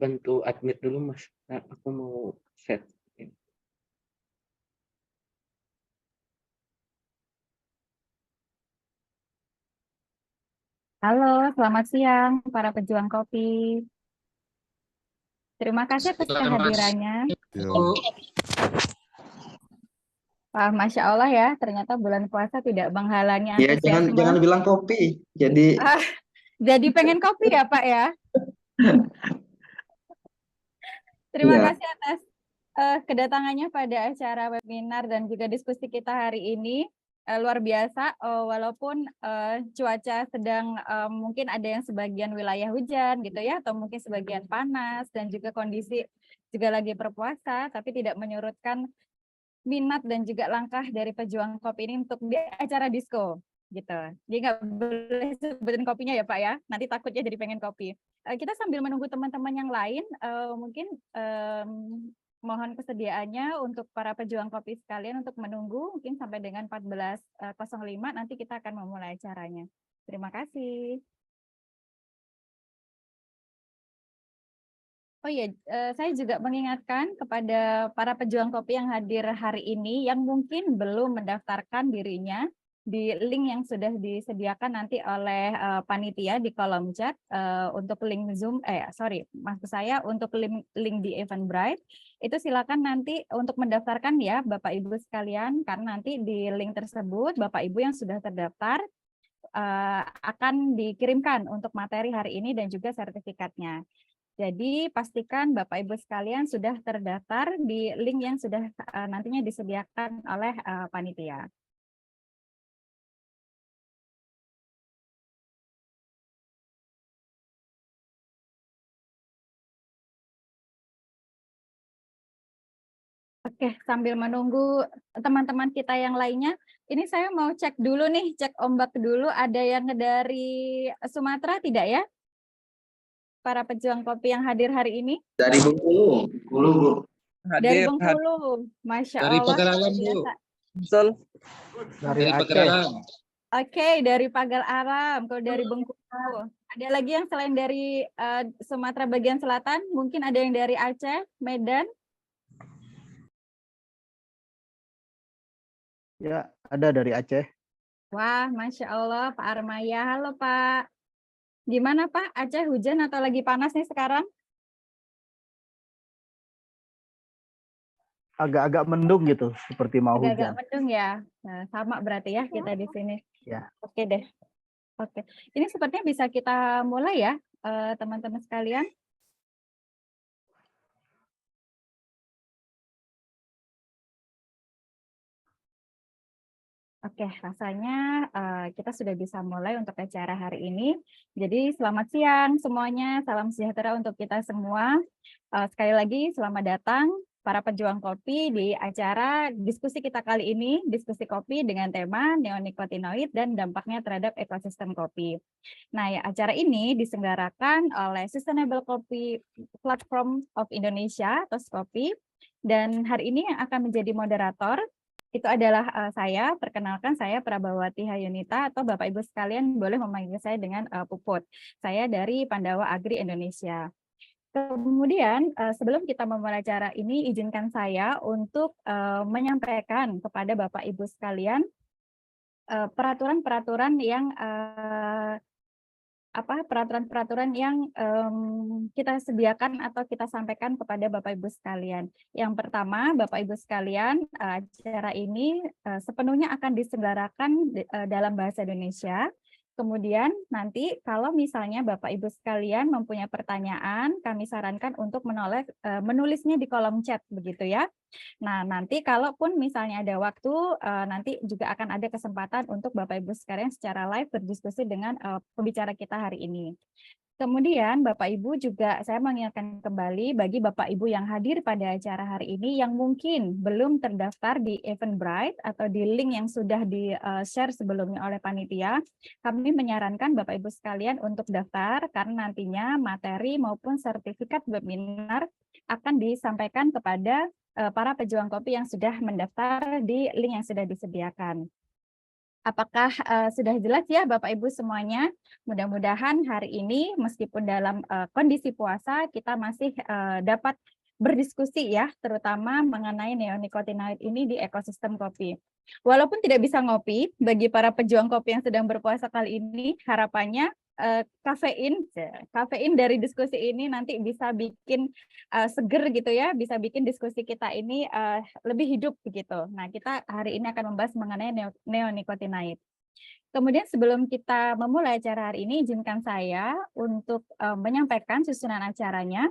bantu admit dulu, Mas. Aku mau set ini. Halo, selamat siang para pejuang kopi. Terima kasih atas Selamat kehadirannya. siang. Wah, Masya Allah ya, ternyata bulan puasa tidak menghalangi Ya, antusiasme. jangan bilang kopi. Jadi Ah, jadi pengen kopi ya, Pak ya? Terima ya, kasih atas kedatangannya pada acara webinar dan juga diskusi kita hari ini. Luar biasa, walaupun cuaca sedang mungkin ada yang sebagian wilayah hujan gitu ya, atau mungkin sebagian panas dan juga kondisi juga lagi berpuasa, tapi tidak menyurutkan minat dan juga langkah dari pejuang kopi ini untuk di acara disco gitu. Jadi nggak boleh sebutin kopinya ya Pak ya, nanti takutnya jadi pengen kopi. Kita sambil menunggu teman-teman yang lain, mungkin mohon kesediaannya untuk para pejuang kopi sekalian untuk menunggu mungkin sampai dengan 14.05 nanti kita akan memulai acaranya. Terima kasih. Oh iya, saya juga mengingatkan kepada para pejuang kopi yang hadir hari ini yang mungkin belum mendaftarkan dirinya di link yang sudah disediakan nanti oleh panitia di kolom chat untuk link Zoom, maksud saya untuk link di Eventbrite, itu silakan nanti untuk mendaftarkan ya Bapak Ibu sekalian, karena nanti di link tersebut Bapak Ibu yang sudah terdaftar akan dikirimkan untuk materi hari ini dan juga sertifikatnya. Jadi pastikan Bapak Ibu sekalian sudah terdaftar di link yang sudah nantinya disediakan oleh panitia. Oke, sambil menunggu teman-teman kita yang lainnya, ini saya mau cek dulu nih, cek ombak dulu. Ada yang dari Sumatera tidak ya? Para pejuang kopi yang hadir hari ini? dari Bengkulu, Bengkulu, Bu. Dari Hadir Bengkulu, Masya dari Allah, luar Pagaralam, Bu. biasa. Betul. Dari Dari Aceh. Pagaralam. Oke, dari Pagal Aram, kalau dari Bengkulu. Ada lagi yang selain dari Sumatera bagian selatan, mungkin ada yang dari Aceh, Medan. Ya, ada dari Aceh. Wah, Masya Allah, Pak Armaya. Halo Pak. Gimana Pak, Aceh hujan atau lagi panas nih sekarang? Agak-agak mendung gitu, seperti mau Agak-agak hujan. mendung ya. Nah, sama berarti ya kita di sini. Ya. Oke deh. Oke. Ini sepertinya bisa kita mulai ya, teman-teman sekalian. Oke, rasanya kita sudah bisa mulai untuk acara hari ini. Jadi selamat siang semuanya, salam sejahtera untuk kita semua. Sekali lagi selamat datang para pejuang kopi di acara diskusi kita kali ini, diskusi kopi dengan tema neonikotinoid dan dampaknya terhadap ekosistem kopi. Nah, ya, acara ini diselenggarakan oleh Sustainable Coffee Platform of Indonesia atau SCOPI, dan hari ini yang akan menjadi moderator itu adalah saya. Perkenalkan, saya Prabawati Hayunita, atau Bapak Ibu sekalian boleh memanggil saya dengan Puput. Saya dari Pandawa Agri Indonesia. Kemudian sebelum kita memulai acara ini, izinkan saya untuk menyampaikan kepada Bapak Ibu sekalian peraturan-peraturan yang peraturan-peraturan yang kita sediakan atau kita sampaikan kepada Bapak Ibu sekalian. Yang pertama, Bapak Ibu sekalian, acara ini sepenuhnya akan diselenggarakan dalam bahasa Indonesia. Kemudian nanti kalau misalnya Bapak Ibu sekalian mempunyai pertanyaan, kami sarankan untuk menulisnya di kolom chat begitu ya. Nah, nanti kalaupun misalnya ada waktu, nanti juga akan ada kesempatan untuk Bapak Ibu sekalian secara live berdiskusi dengan pembicara kita hari ini. Kemudian Bapak Ibu juga saya mengingatkan kembali bagi Bapak Ibu yang hadir pada acara hari ini yang mungkin belum terdaftar di Eventbrite atau di link yang sudah di-share sebelumnya oleh panitia, kami menyarankan Bapak Ibu sekalian untuk daftar karena nantinya materi maupun sertifikat webinar akan disampaikan kepada para pejuang kopi yang sudah mendaftar di link yang sudah disediakan. Apakah sudah jelas ya Bapak Ibu semuanya? Mudah-mudahan hari ini meskipun dalam kondisi puasa kita masih dapat berdiskusi ya, terutama mengenai neonicotinoid ini di ekosistem kopi. Walaupun tidak bisa ngopi, bagi para pejuang kopi yang sedang berpuasa kali ini, harapannya kafein dari diskusi ini nanti bisa bikin seger gitu ya, bisa bikin diskusi kita ini lebih hidup begitu. Nah, kita hari ini akan membahas mengenai neonicotinoid. Kemudian sebelum kita memulai acara hari ini, izinkan saya untuk menyampaikan susunan acaranya.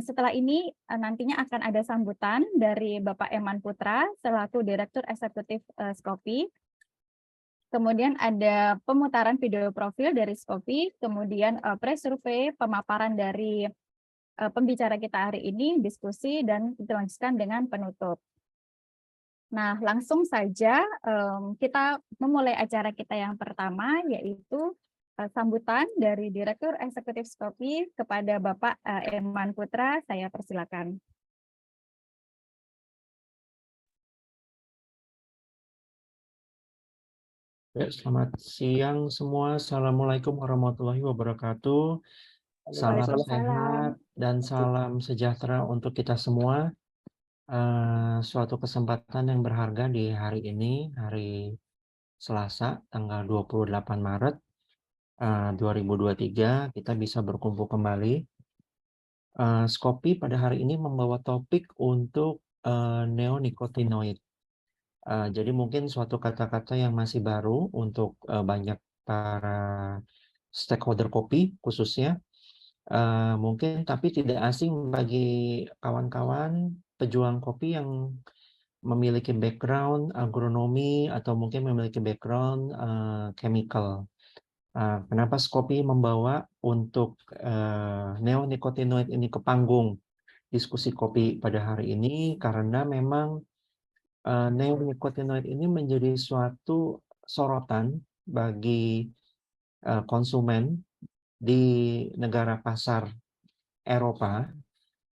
Setelah ini nantinya akan ada sambutan dari Bapak Eman Putra selaku Direktur Eksekutif Skopi. Kemudian ada pemutaran video profil dari Skopi, kemudian pre-survei, pemaparan dari pembicara kita hari ini, diskusi, dan dilanjutkan dengan penutup. Nah, langsung saja kita memulai acara kita yang pertama, yaitu sambutan dari Direktur Eksekutif Skopi kepada Bapak Eman Putra. Saya persilakan. Ya, selamat siang semua. Assalamualaikum warahmatullahi wabarakatuh. Salam sehat dan salam sejahtera untuk kita semua. Suatu kesempatan yang berharga di hari ini, hari Selasa, tanggal 28 Maret 2023, kita bisa berkumpul kembali. Skopi pada hari ini membawa topik untuk neonicotinoid. Jadi mungkin suatu kata-kata yang masih baru untuk banyak para stakeholder kopi khususnya, mungkin tapi tidak asing bagi kawan-kawan pejuang kopi yang memiliki background agronomi atau mungkin memiliki background chemical. Kenapa Skopi membawa untuk neonicotinoid ini ke panggung diskusi kopi pada hari ini? Karena memang neonicotinoid ini menjadi suatu sorotan bagi konsumen di negara pasar Eropa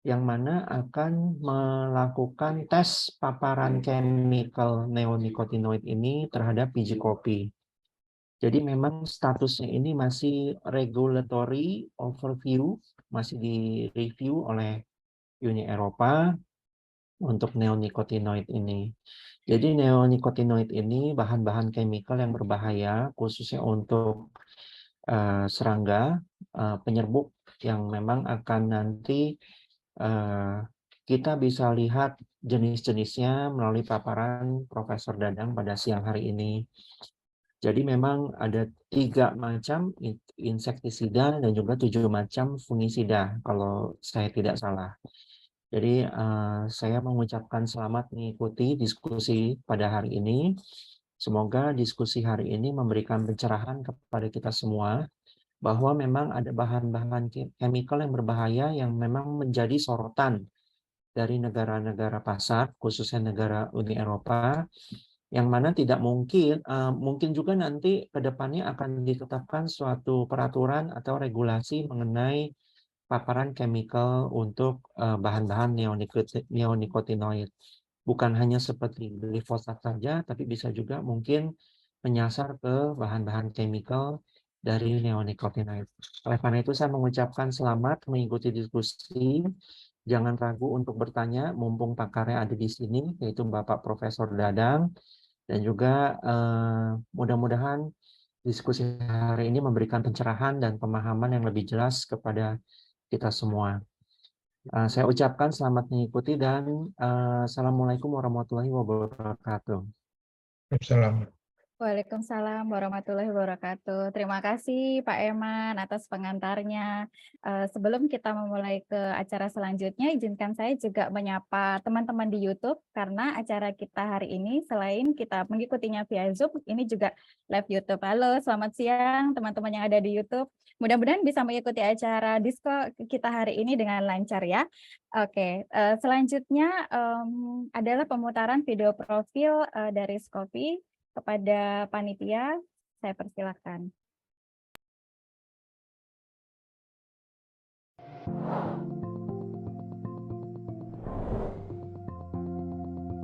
yang mana akan melakukan tes paparan chemical neonicotinoid ini terhadap biji kopi. Jadi memang statusnya ini masih regulatory overview, masih direview oleh Uni Eropa untuk neonicotinoid ini. Jadi neonicotinoid ini bahan-bahan chemical yang berbahaya khususnya untuk serangga, penyerbuk yang memang akan nanti kita bisa lihat jenis-jenisnya melalui paparan Profesor Dadang pada siang hari ini. Jadi memang ada 3 macam insektisida dan juga 7 macam fungisida kalau saya tidak salah. Jadi saya mengucapkan selamat mengikuti diskusi pada hari ini. Semoga diskusi hari ini memberikan pencerahan kepada kita semua bahwa memang ada bahan-bahan chemical yang berbahaya yang memang menjadi sorotan dari negara-negara pasar, khususnya negara Uni Eropa, yang mana tidak mungkin juga nanti ke depannya akan ditetapkan suatu peraturan atau regulasi mengenai paparan chemical untuk bahan-bahan neonicotinoid. Bukan hanya seperti glifosat saja, tapi bisa juga mungkin menyasar ke bahan-bahan chemical dari neonicotinoid. Oleh karena itu saya mengucapkan selamat mengikuti diskusi. Jangan ragu untuk bertanya, mumpung pakarnya ada di sini, yaitu Bapak Profesor Dadang. Dan juga mudah-mudahan diskusi hari ini memberikan pencerahan dan pemahaman yang lebih jelas kepada kita semua. Saya ucapkan selamat mengikuti dan Assalamualaikum warahmatullahi wabarakatuh. Assalamualaikum. Waalaikumsalam warahmatullahi wabarakatuh. Terima kasih Pak Eman atas pengantarnya. Sebelum kita memulai ke acara selanjutnya, izinkan saya juga menyapa teman-teman di YouTube karena acara kita hari ini selain kita mengikutinya via Zoom, ini juga live YouTube. Halo, selamat siang teman-teman yang ada di YouTube. Mudah-mudahan bisa mengikuti acara disko kita hari ini dengan lancar ya. Oke, selanjutnya adalah pemutaran video profil dari Skopi. Kepada panitia, saya persilakan.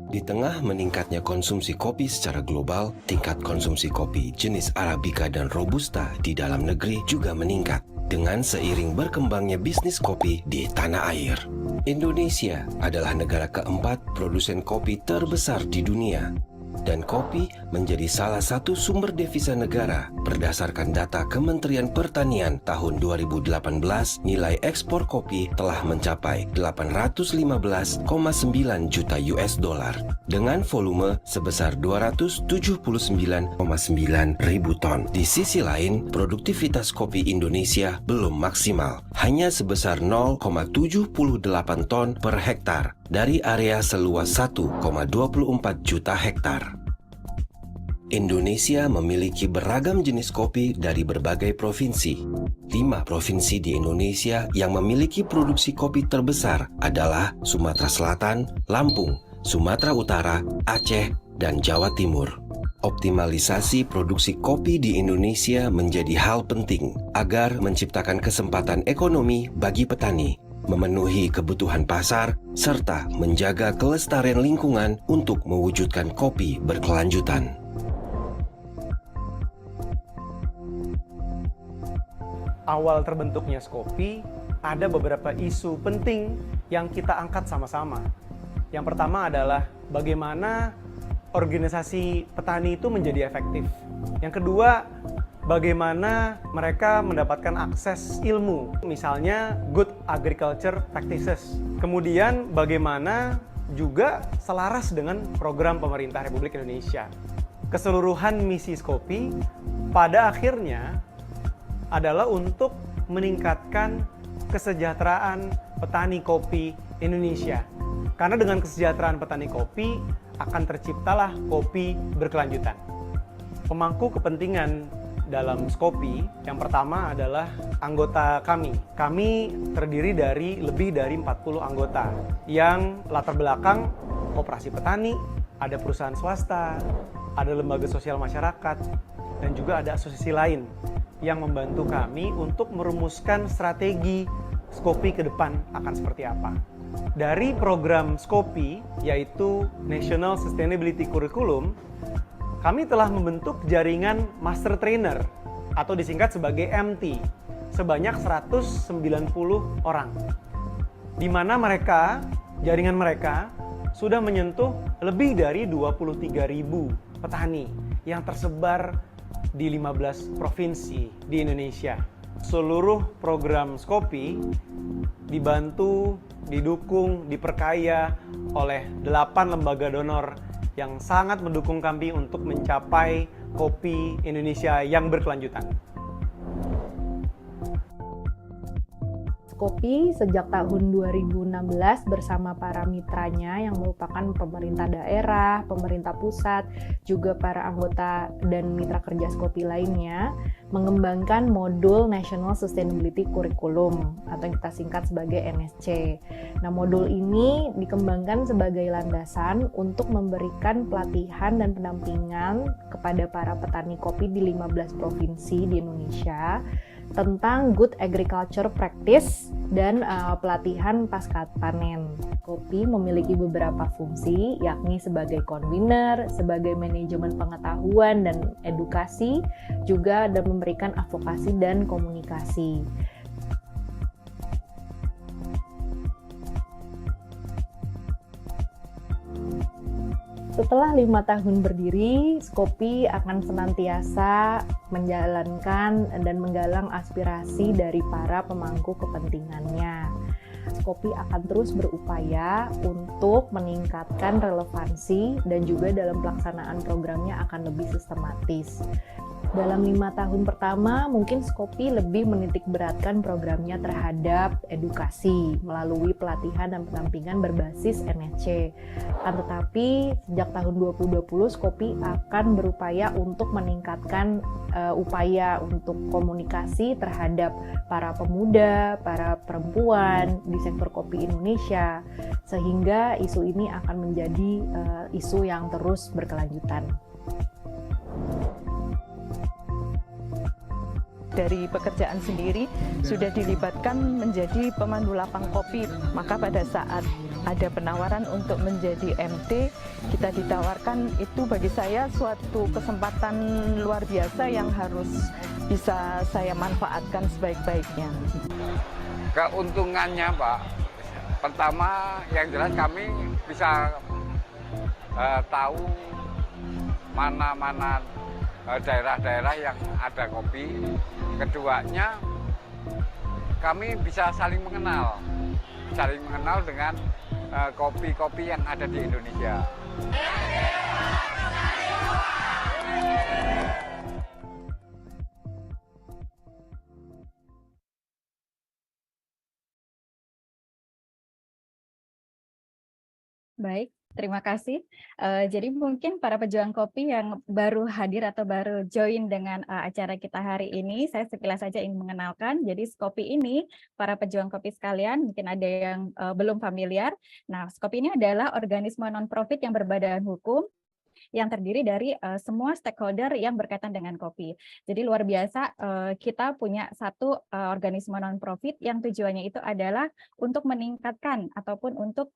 Di tengah meningkatnya konsumsi kopi secara global, tingkat konsumsi kopi jenis Arabica dan Robusta di dalam negeri juga meningkat dengan seiring berkembangnya bisnis kopi di tanah air. Indonesia adalah negara keempat produsen kopi terbesar di dunia. Dan kopi menjadi salah satu sumber devisa negara. Berdasarkan data Kementerian Pertanian tahun 2018, nilai ekspor kopi telah mencapai 815,9 juta US dollar dengan volume sebesar 279,9 ribu ton. Di sisi lain, produktivitas kopi Indonesia belum maksimal, hanya sebesar 0,78 ton per hektar dari area seluas 1,24 juta hektar. Indonesia memiliki beragam jenis kopi dari berbagai provinsi. 5 provinsi di Indonesia yang memiliki produksi kopi terbesar adalah Sumatera Selatan, Lampung, Sumatera Utara, Aceh, dan Jawa Timur. Optimalisasi produksi kopi di Indonesia menjadi hal penting agar menciptakan kesempatan ekonomi bagi petani, memenuhi kebutuhan pasar, serta menjaga kelestarian lingkungan untuk mewujudkan kopi berkelanjutan. Awal terbentuknya Skopi, ada beberapa isu penting yang kita angkat sama-sama. Yang pertama adalah bagaimana organisasi petani itu menjadi efektif. Yang kedua, bagaimana mereka mendapatkan akses ilmu, misalnya good agriculture practices. Kemudian bagaimana juga selaras dengan program pemerintah Republik Indonesia. Keseluruhan misi Skopi pada akhirnya adalah untuk meningkatkan kesejahteraan petani kopi Indonesia. Karena dengan kesejahteraan petani kopi akan terciptalah kopi berkelanjutan. Pemangku kepentingan dalam Skopi yang pertama adalah anggota kami. Kami terdiri dari lebih dari 40 anggota yang latar belakang koperasi petani, ada perusahaan swasta, ada lembaga sosial masyarakat, dan juga ada asosiasi lain yang membantu kami untuk merumuskan strategi Skopi ke depan akan seperti apa. Dari program Skopi, yaitu National Sustainability Curriculum, kami telah membentuk jaringan Master Trainer atau disingkat sebagai MT sebanyak 190 orang. Di mana jaringan mereka sudah menyentuh lebih dari 23.000 petani yang tersebar di 15 provinsi di Indonesia. Seluruh program Skopi dibantu, didukung, diperkaya oleh 8 lembaga donor yang sangat mendukung kami untuk mencapai kopi Indonesia yang berkelanjutan. Skopi sejak tahun 2016 bersama para mitranya yang merupakan pemerintah daerah, pemerintah pusat, juga para anggota dan mitra kerja Skopi lainnya mengembangkan modul National Sustainability Curriculum atau yang kita singkat sebagai NSC. Nah, modul ini dikembangkan sebagai landasan untuk memberikan pelatihan dan pendampingan kepada para petani kopi di 15 provinsi di Indonesia tentang good agriculture practice dan pelatihan pasca panen. Skopi memiliki beberapa fungsi, yakni sebagai convener, sebagai manajemen pengetahuan dan edukasi, juga dan memberikan advokasi dan komunikasi. Setelah 5 tahun berdiri, Skopi akan senantiasa menjalankan dan menggalang aspirasi dari para pemangku kepentingannya. Skopi akan terus berupaya untuk meningkatkan relevansi dan juga dalam pelaksanaan programnya akan lebih sistematis. Dalam 5 tahun pertama, mungkin Skopi lebih menitik beratkan programnya terhadap edukasi melalui pelatihan dan pendampingan berbasis NSC. Tetapi sejak tahun 2020, Skopi akan berupaya untuk meningkatkan upaya untuk komunikasi terhadap para pemuda, para perempuan di sektor kopi Indonesia, sehingga isu ini akan menjadi isu yang terus berkelanjutan. dari pekerjaan sendiri sudah dilibatkan menjadi pemandu lapang kopi. Maka pada saat ada penawaran untuk menjadi MT, kita ditawarkan, itu bagi saya suatu kesempatan luar biasa yang harus bisa saya manfaatkan sebaik-baiknya. Keuntungannya, Pak, pertama yang jelas kami bisa tahu mana-mana daerah-daerah yang ada kopi. Keduanya, kami bisa saling mengenal dengan kopi-kopi yang ada di Indonesia. Baik, terima kasih. Jadi mungkin para pejuang kopi yang baru hadir atau baru join dengan acara kita hari ini, saya sekilas saja ingin mengenalkan. Jadi Skopi ini, para pejuang kopi sekalian, mungkin ada yang belum familiar. Nah, Skopi ini adalah organisme non-profit yang berbadan hukum, yang terdiri dari semua stakeholder yang berkaitan dengan kopi. Jadi luar biasa, kita punya satu organisme non-profit yang tujuannya itu adalah untuk meningkatkan ataupun untuk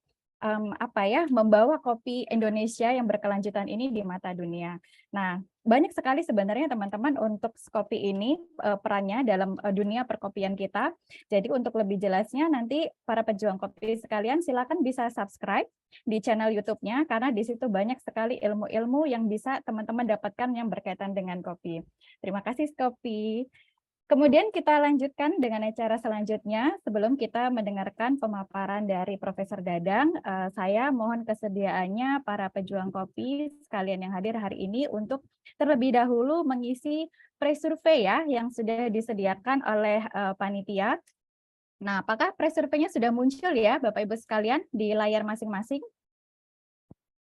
membawa kopi Indonesia yang berkelanjutan ini di mata dunia. Nah, banyak sekali sebenarnya teman-teman untuk Skopi ini perannya dalam dunia perkopian kita. Jadi untuk lebih jelasnya nanti para pejuang kopi sekalian silakan bisa subscribe di channel YouTube-nya karena di situ banyak sekali ilmu-ilmu yang bisa teman-teman dapatkan yang berkaitan dengan kopi. Terima kasih Skopi. Kemudian kita lanjutkan dengan acara selanjutnya. Sebelum kita mendengarkan pemaparan dari Profesor Dadang, saya mohon kesediaannya para pejuang kopi sekalian yang hadir hari ini untuk terlebih dahulu mengisi pre-survey ya yang sudah disediakan oleh panitia. Nah, apakah pre-survey-nya sudah muncul ya Bapak Ibu sekalian di layar masing-masing?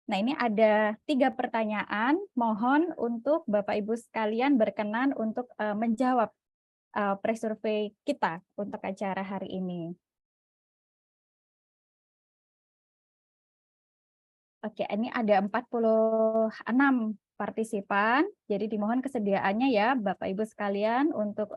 Nah, ini ada 3 pertanyaan. Mohon untuk Bapak Ibu sekalian berkenan untuk menjawab pre-survey kita untuk acara hari ini. Oke, ini ada 46 partisipan, jadi dimohon kesediaannya ya Bapak Ibu sekalian untuk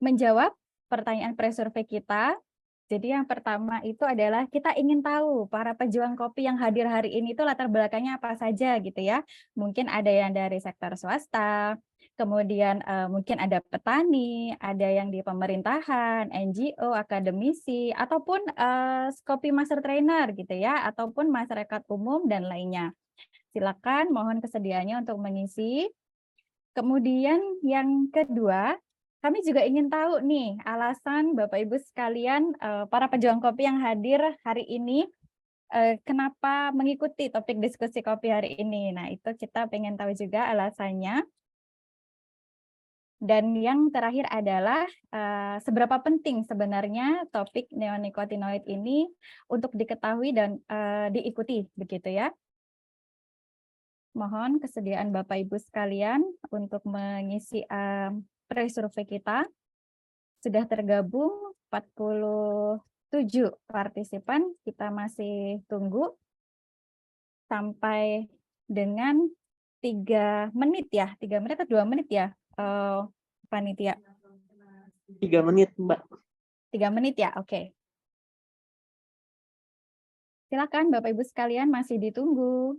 menjawab pertanyaan pre-survey kita. Jadi yang pertama itu adalah kita ingin tahu para pejuang kopi yang hadir hari ini itu latar belakangnya apa saja gitu ya. Mungkin ada yang dari sektor swasta, kemudian mungkin ada petani, ada yang di pemerintahan, NGO, akademisi, ataupun Skopi Master Trainer gitu ya, ataupun masyarakat umum dan lainnya. Silakan mohon kesediaannya untuk mengisi. Kemudian yang kedua, kami juga ingin tahu nih alasan Bapak Ibu sekalian para pejuang kopi yang hadir hari ini kenapa mengikuti topik diskusi kopi hari ini. Nah, itu kita pengen tahu juga alasannya. Dan yang terakhir adalah seberapa penting sebenarnya topik neonikotinoid ini untuk diketahui dan diikuti begitu ya. Mohon kesediaan Bapak Ibu sekalian untuk mengisi pre-survey kita. Sudah tergabung 47 partisipan, kita masih tunggu sampai dengan 3 menit ya, 3 menit atau 2 menit ya, panitia? 3 menit, Mbak. 3 menit ya, oke. Silakan Bapak Ibu sekalian masih ditunggu.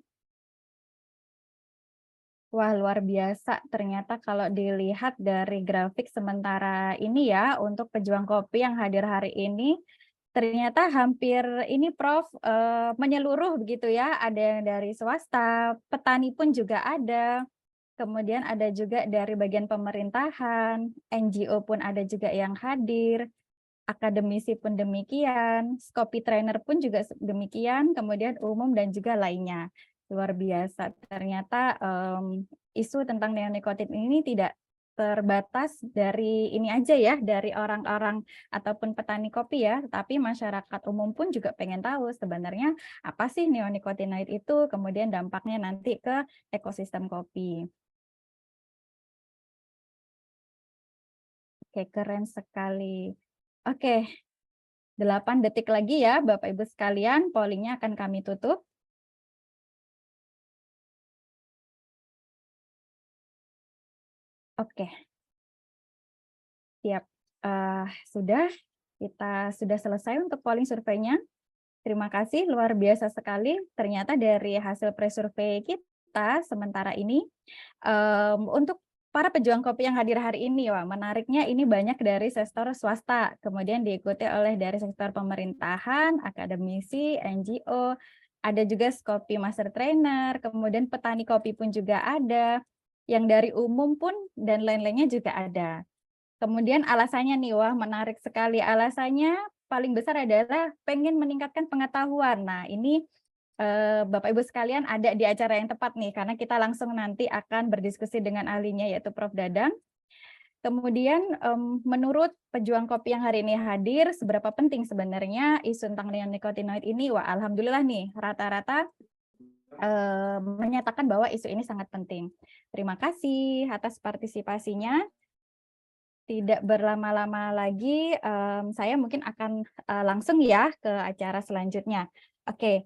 Wah, luar biasa. Ternyata kalau dilihat dari grafik sementara ini ya, untuk pejuang kopi yang hadir hari ini, ternyata hampir ini Prof menyeluruh begitu ya. Ada yang dari swasta, petani pun juga ada. Kemudian ada juga dari bagian pemerintahan, NGO pun ada juga yang hadir, akademisi pun demikian, Skopi Trainer pun juga demikian, kemudian umum dan juga lainnya. Luar biasa, ternyata isu tentang neonikotin ini tidak terbatas dari ini aja ya, dari orang-orang ataupun petani kopi ya, tapi masyarakat umum pun juga pengen tahu sebenarnya apa sih neonikotinoid itu, kemudian dampaknya nanti ke ekosistem kopi. Oke, keren sekali. Oke, 8 detik lagi ya Bapak Ibu sekalian, pollingnya akan kami tutup. Oke, Siap. Kita sudah selesai untuk polling surveinya. Terima kasih, luar biasa sekali. Ternyata dari hasil pre-survey kita sementara ini, untuk para pejuang kopi yang hadir hari ini, wah, menariknya ini banyak dari sektor swasta, kemudian diikuti oleh dari sektor pemerintahan, akademisi, NGO, ada juga Skopi Master Trainer, kemudian petani kopi pun juga ada, yang dari umum pun dan lain-lainnya juga ada. Kemudian alasannya nih, wah menarik sekali. Alasannya paling besar adalah pengen meningkatkan pengetahuan. Nah ini Bapak Ibu sekalian ada di acara yang tepat nih, karena kita langsung nanti akan berdiskusi dengan ahlinya yaitu Prof. Dadang. Kemudian menurut pejuang kopi yang hari ini hadir, seberapa penting sebenarnya isu tentang neonikotinoid ini? Wah alhamdulillah nih, rata-rata menyatakan bahwa isu ini sangat penting. Terima kasih atas partisipasinya. Tidak berlama-lama lagi, saya mungkin akan langsung ya ke acara selanjutnya. Oke,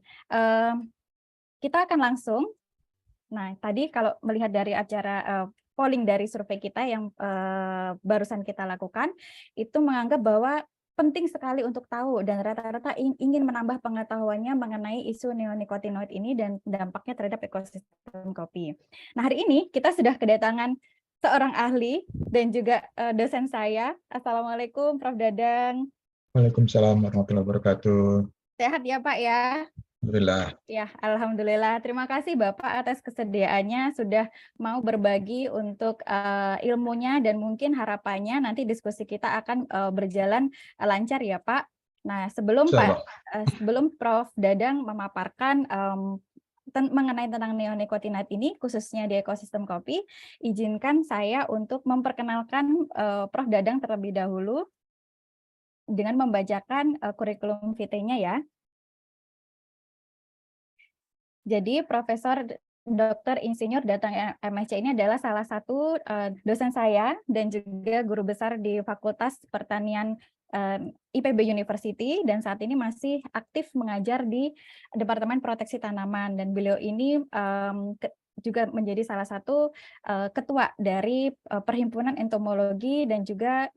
kita akan langsung. Nah, tadi kalau melihat dari acara polling dari survei kita yang barusan kita lakukan, itu menganggap bahwa penting sekali untuk tahu dan rata-rata ingin menambah pengetahuannya mengenai isu neonikotinoid ini dan dampaknya terhadap ekosistem kopi. Nah, hari ini kita sudah kedatangan seorang ahli dan juga dosen saya. Assalamualaikum, Prof. Dadang. Waalaikumsalam warahmatullahi wabarakatuh. Sehat ya, Pak ya? Alhamdulillah. Ya, alhamdulillah. Terima kasih Bapak atas kesediaannya sudah mau berbagi untuk ilmunya dan mungkin harapannya nanti diskusi kita akan berjalan lancar ya, Pak. Nah, sebelum Prof. Dadang memaparkan mengenai tentang neonikotinoid ini, khususnya di ekosistem kopi, izinkan saya untuk memperkenalkan Prof. Dadang terlebih dahulu dengan membacakan kurikulum vitae-nya ya. Jadi Profesor Dr. Insinyur Dadang MSc ini adalah salah satu dosen saya dan juga guru besar di Fakultas Pertanian IPB University, dan saat ini masih aktif mengajar di Departemen Proteksi Tanaman, dan beliau ini juga menjadi salah satu ketua dari Perhimpunan Entomologi dan juga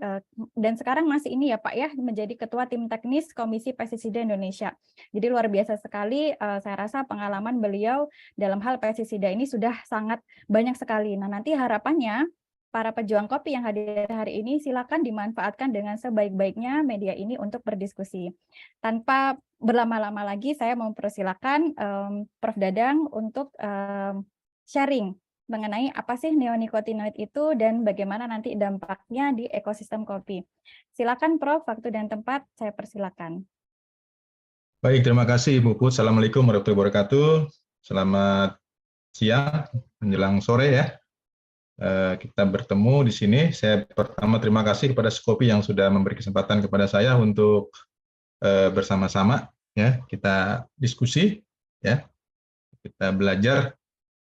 dan sekarang masih ini ya Pak ya menjadi ketua tim teknis Komisi Pestisida Indonesia. Jadi luar biasa sekali, saya rasa pengalaman beliau dalam hal pestisida ini sudah sangat banyak sekali. Nah, nanti harapannya para pejuang kopi yang hadir hari ini silakan dimanfaatkan dengan sebaik-baiknya media ini untuk berdiskusi. Tanpa berlama-lama lagi, saya mempersilakan Prof. Dadang untuk sharing mengenai apa sih neonikotinoid itu dan bagaimana nanti dampaknya di ekosistem kopi. Silakan Prof, waktu dan tempat saya persilakan. Baik, terima kasih Ibu Put. Assalamualaikum warahmatullahi wabarakatuh. Selamat siang menjelang sore ya. Kita bertemu di sini. Saya pertama terima kasih kepada Skopi yang sudah memberi kesempatan kepada saya untuk bersama-sama ya kita diskusi ya, kita belajar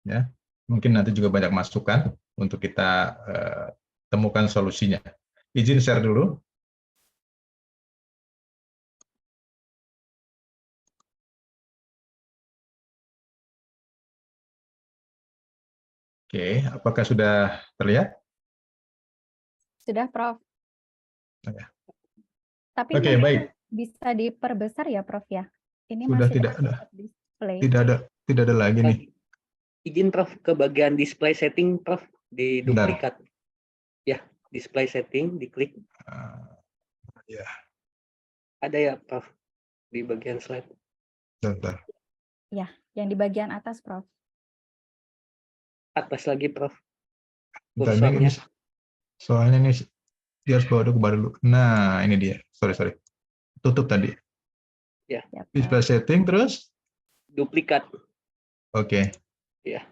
ya, mungkin nanti juga banyak masukan untuk kita temukan solusinya. Izin share dulu. Oke, apakah sudah terlihat? Sudah, Prof. Ya. Tapi baik. Bisa diperbesar ya, Prof ya? Ini Sudah masih tidak ada. display. Tidak ada lagi nih. Izin Prof ke bagian display setting, Prof, di duplikat. Ya, display setting diklik. Ya. Ada ya, Prof, di bagian slide. Bentar. Ya, yang di bagian atas, Prof. Atas lagi, Prof. Ini, soalnya ini dia harus bawa dulu. Nah, ini dia. Sorry. Tutup tadi. Ya. Display setting terus? Duplikat. Oke. Ya.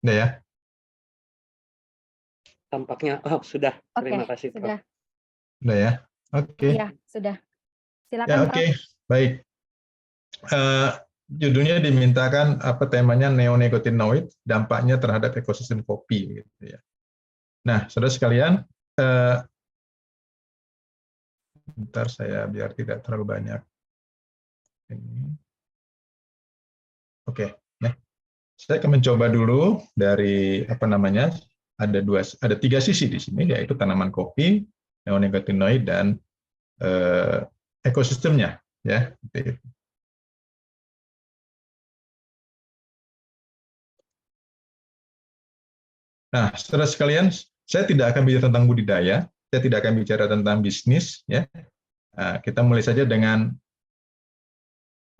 Udah ya? Tampaknya, sudah. Terima kasih, Prof. Sudah. Udah ya? Oke. Iya, sudah. Silakan, Ya, Prof. oke. Baik. Judulnya dimintakan temanya neonikotinoid, dampaknya terhadap ekosistem kopi gitu ya. Nah, saudara sekalian, bentar saya biar tidak terlalu banyak ini. Oke, nah, saya akan mencoba dulu dari ada 3 sisi di sini, yaitu tanaman kopi, neonikotinoid, dan ekosistemnya, ya. Nah, saudara sekalian, saya tidak akan bicara tentang budidaya, saya tidak akan bicara tentang bisnis, ya. Nah, kita mulai saja dengan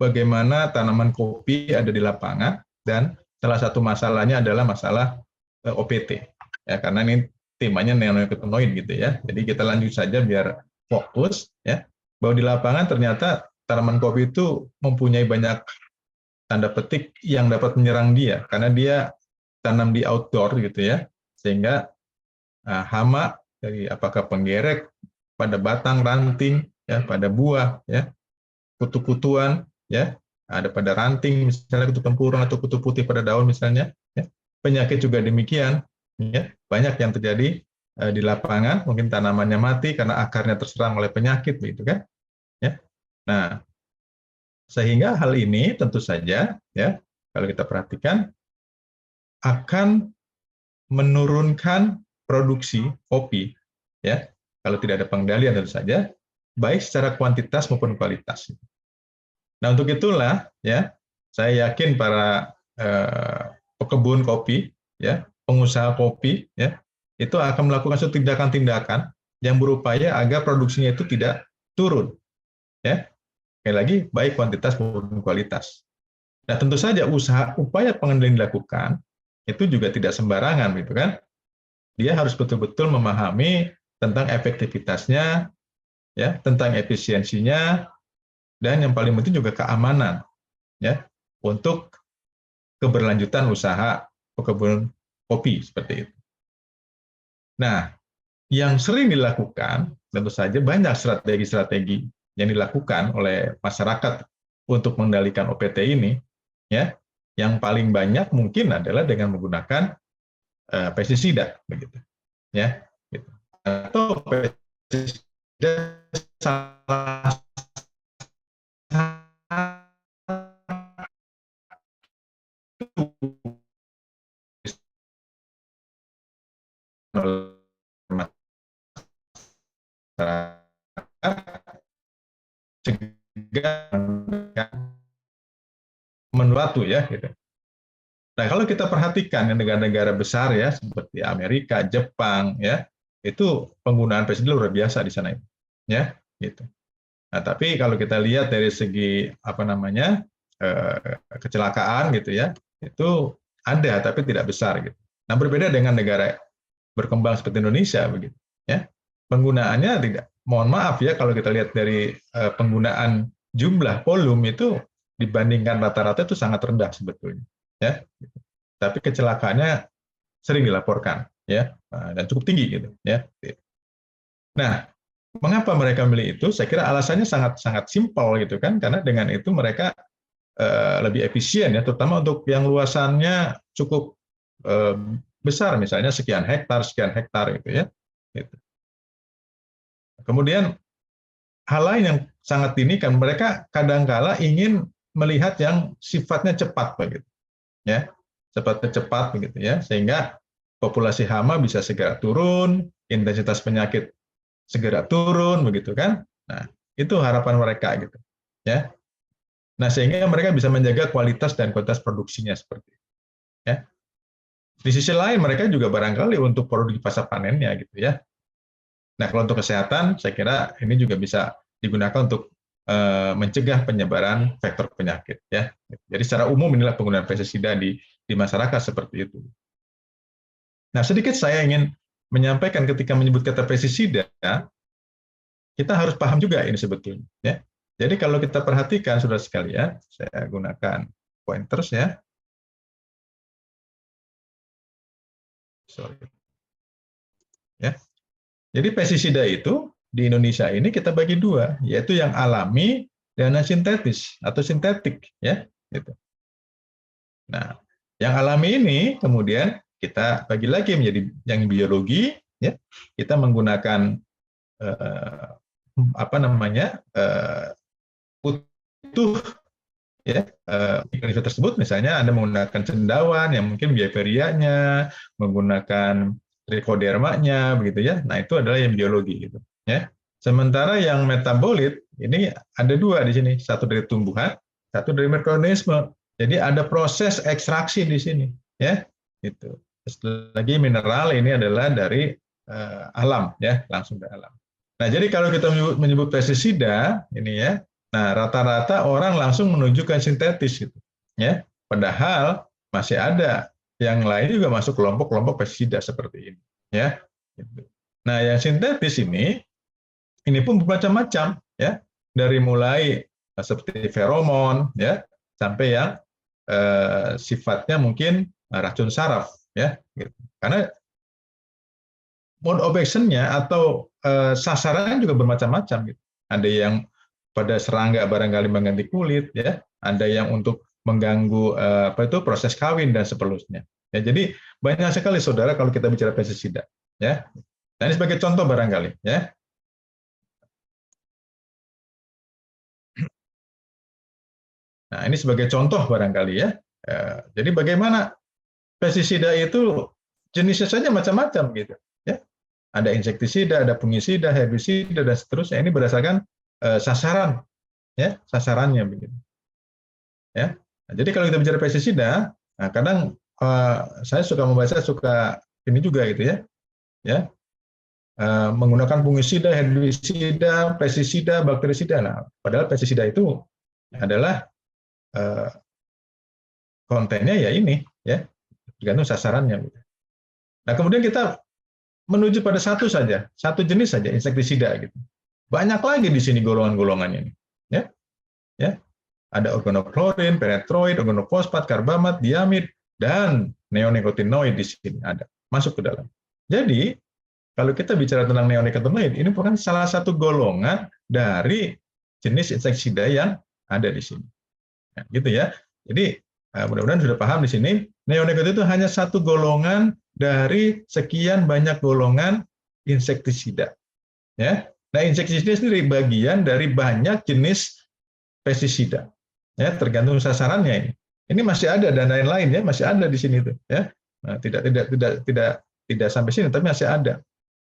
bagaimana tanaman kopi ada di lapangan, dan salah satu masalahnya adalah masalah OPT, ya, karena ini temanya neonikotinoid gitu ya. Jadi kita lanjut saja biar fokus, ya, bahwa di lapangan ternyata tanaman kopi itu mempunyai banyak tanda petik yang dapat menyerang dia, karena dia tanam di outdoor gitu ya, sehingga hama dari apakah penggerek pada batang, ranting, ya, pada buah, ya, kutu-kutuan, ya, ada pada ranting misalnya kutu tempurung atau kutu putih pada daun misalnya, ya. Penyakit juga demikian, ya, banyak yang terjadi di lapangan, mungkin tanamannya mati karena akarnya terserang oleh penyakit, begitu kan, ya. Nah, sehingga hal ini tentu saja, ya, kalau kita perhatikan akan menurunkan produksi kopi, ya, kalau tidak ada pengendalian tentu saja, baik secara kuantitas maupun kualitas. Nah, untuk itulah, ya, saya yakin para pekebun kopi, ya, pengusaha kopi, ya, itu akan melakukan suatu tindakan-tindakan yang berupaya agar produksinya itu tidak turun, ya. Sekali lagi, baik kuantitas maupun kualitas. Nah, tentu saja upaya pengendalian dilakukan itu juga tidak sembarangan, gitu kan? Dia harus betul-betul memahami tentang efektivitasnya, ya, tentang efisiensinya, dan yang paling penting juga keamanan, ya, untuk keberlanjutan usaha pekebun kopi seperti itu. Nah, yang sering dilakukan tentu saja banyak strategi-strategi yang dilakukan oleh masyarakat untuk mengendalikan OPT ini, ya. Yang paling banyak mungkin adalah dengan menggunakan pestisida, begitu, ya, gitu. Atau pestisida salah menuatu, ya, gitu. Nah, kalau kita perhatikan negara-negara besar, ya, seperti Amerika, Jepang, ya, itu penggunaan pestisida luar biasa di sana, ya, gitu. Nah, tapi kalau kita lihat dari segi apa namanya kecelakaan, gitu ya, itu ada tapi tidak besar, gitu. Nah, berbeda dengan negara berkembang seperti Indonesia, begitu, ya, penggunaannya tidak. Mohon maaf ya, kalau kita lihat dari penggunaan jumlah volume itu dibandingkan rata-rata itu sangat rendah sebetulnya, ya. Tapi kecelakaannya sering dilaporkan, ya, dan cukup tinggi, gitu, ya. Nah, mengapa mereka memilih itu? Saya kira alasannya sangat simpel, gitu kan, karena dengan itu mereka lebih efisien, ya, terutama untuk yang luasannya cukup besar, misalnya sekian hektar, gitu ya. Gitu. Kemudian hal lain yang sangat ini kan mereka kadangkala ingin melihat yang sifatnya cepat, begitu, ya, sifatnya cepat, begitu ya, sehingga populasi hama bisa segera turun, intensitas penyakit segera turun, begitu kan. Nah, itu harapan mereka, gitu, ya. Nah, sehingga mereka bisa menjaga kualitas dan kuantitas produksinya seperti itu, ya. Di sisi lain mereka juga barangkali untuk produksi pasca panennya, gitu ya. Nah, kalau untuk kesehatan, saya kira ini juga bisa digunakan untuk mencegah penyebaran vektor penyakit, ya. Jadi secara umum inilah penggunaan pestisida di masyarakat seperti itu. Nah, sedikit saya ingin menyampaikan ketika menyebut kata pestisida, kita harus paham juga ini sebetulnya, ya. Jadi kalau kita perhatikan, saudara sekalian, saya gunakan pointers, ya. Sorry. Ya. Jadi pestisida itu di Indonesia ini kita bagi dua, yaitu yang alami dan yang sintetis atau sintetik, ya, gitu. Nah, yang alami ini kemudian kita bagi lagi menjadi yang biologi, ya. Kita menggunakan apa namanya utuh, ya, tersebut, misalnya Anda menggunakan cendawan yang mungkin bioperianya, menggunakan trichodermanya, begitu ya. Nah, itu adalah yang biologi gitu, ya. Sementara yang metabolit ini ada dua di sini, satu dari tumbuhan, satu dari mikroorganisme. Jadi ada proses ekstraksi di sini, ya. Itu. Lagi mineral ini adalah dari alam, ya, langsung dari alam. Nah, jadi kalau kita menyebut pestisida ini ya, nah rata-rata orang langsung menuju ke sintetis gitu, ya. Padahal masih ada yang lain juga masuk kelompok-kelompok pestisida seperti ini, ya. Nah, yang sintetis ini pun bermacam-macam, ya, dari mulai seperti feromon, ya, sampai yang sifatnya mungkin racun saraf, ya, gitu. Karena mode of action-nya atau sasarannya juga bermacam-macam, gitu. Ada yang pada serangga barangkali mengganti kulit, ya, ada yang untuk mengganggu proses kawin dan seterusnya. Ya, jadi banyak sekali saudara kalau kita bicara pestisida, ya. Nah, ini sebagai contoh barangkali, ya. Nah, ini sebagai contoh barangkali ya. Jadi bagaimana pestisida itu jenisnya saja macam-macam gitu, ya. Ada insektisida, ada fungisida, herbisida dan seterusnya. Ini berdasarkan sasaran, ya, sasarannya begitu. Ya. Nah, jadi kalau kita bicara pestisida, nah kadang saya suka membaca ini juga gitu ya. Ya. Menggunakan fungisida, herbisida, pestisida, bakterisida. Nah, padahal pestisida itu adalah kontennya ya ini, ya, tergantung sasarannya. Nah, kemudian kita menuju pada satu jenis saja, insektisida gitu. Banyak lagi di sini golongan-golongannya ini, ya. Ada organoklorin, penetroid, organofosfat, karbamat, diamid, dan neonikotinoid di sini ada masuk ke dalam. Jadi kalau kita bicara tentang neonikotinoid, ini bukan salah satu golongan dari jenis insektisida yang ada di sini. Nah, gitu ya. Jadi mudah-mudahan sudah paham di sini. Neonikotinoid itu hanya satu golongan dari sekian banyak golongan insektisida. Ya. Nah, insektisida sendiri bagian dari banyak jenis pestisida. Ya, tergantung sasarannya ini. Ini masih ada dan lain-lain ya, masih ada di sini tuh. Ya. Nah, tidak sampai sini, tapi masih ada.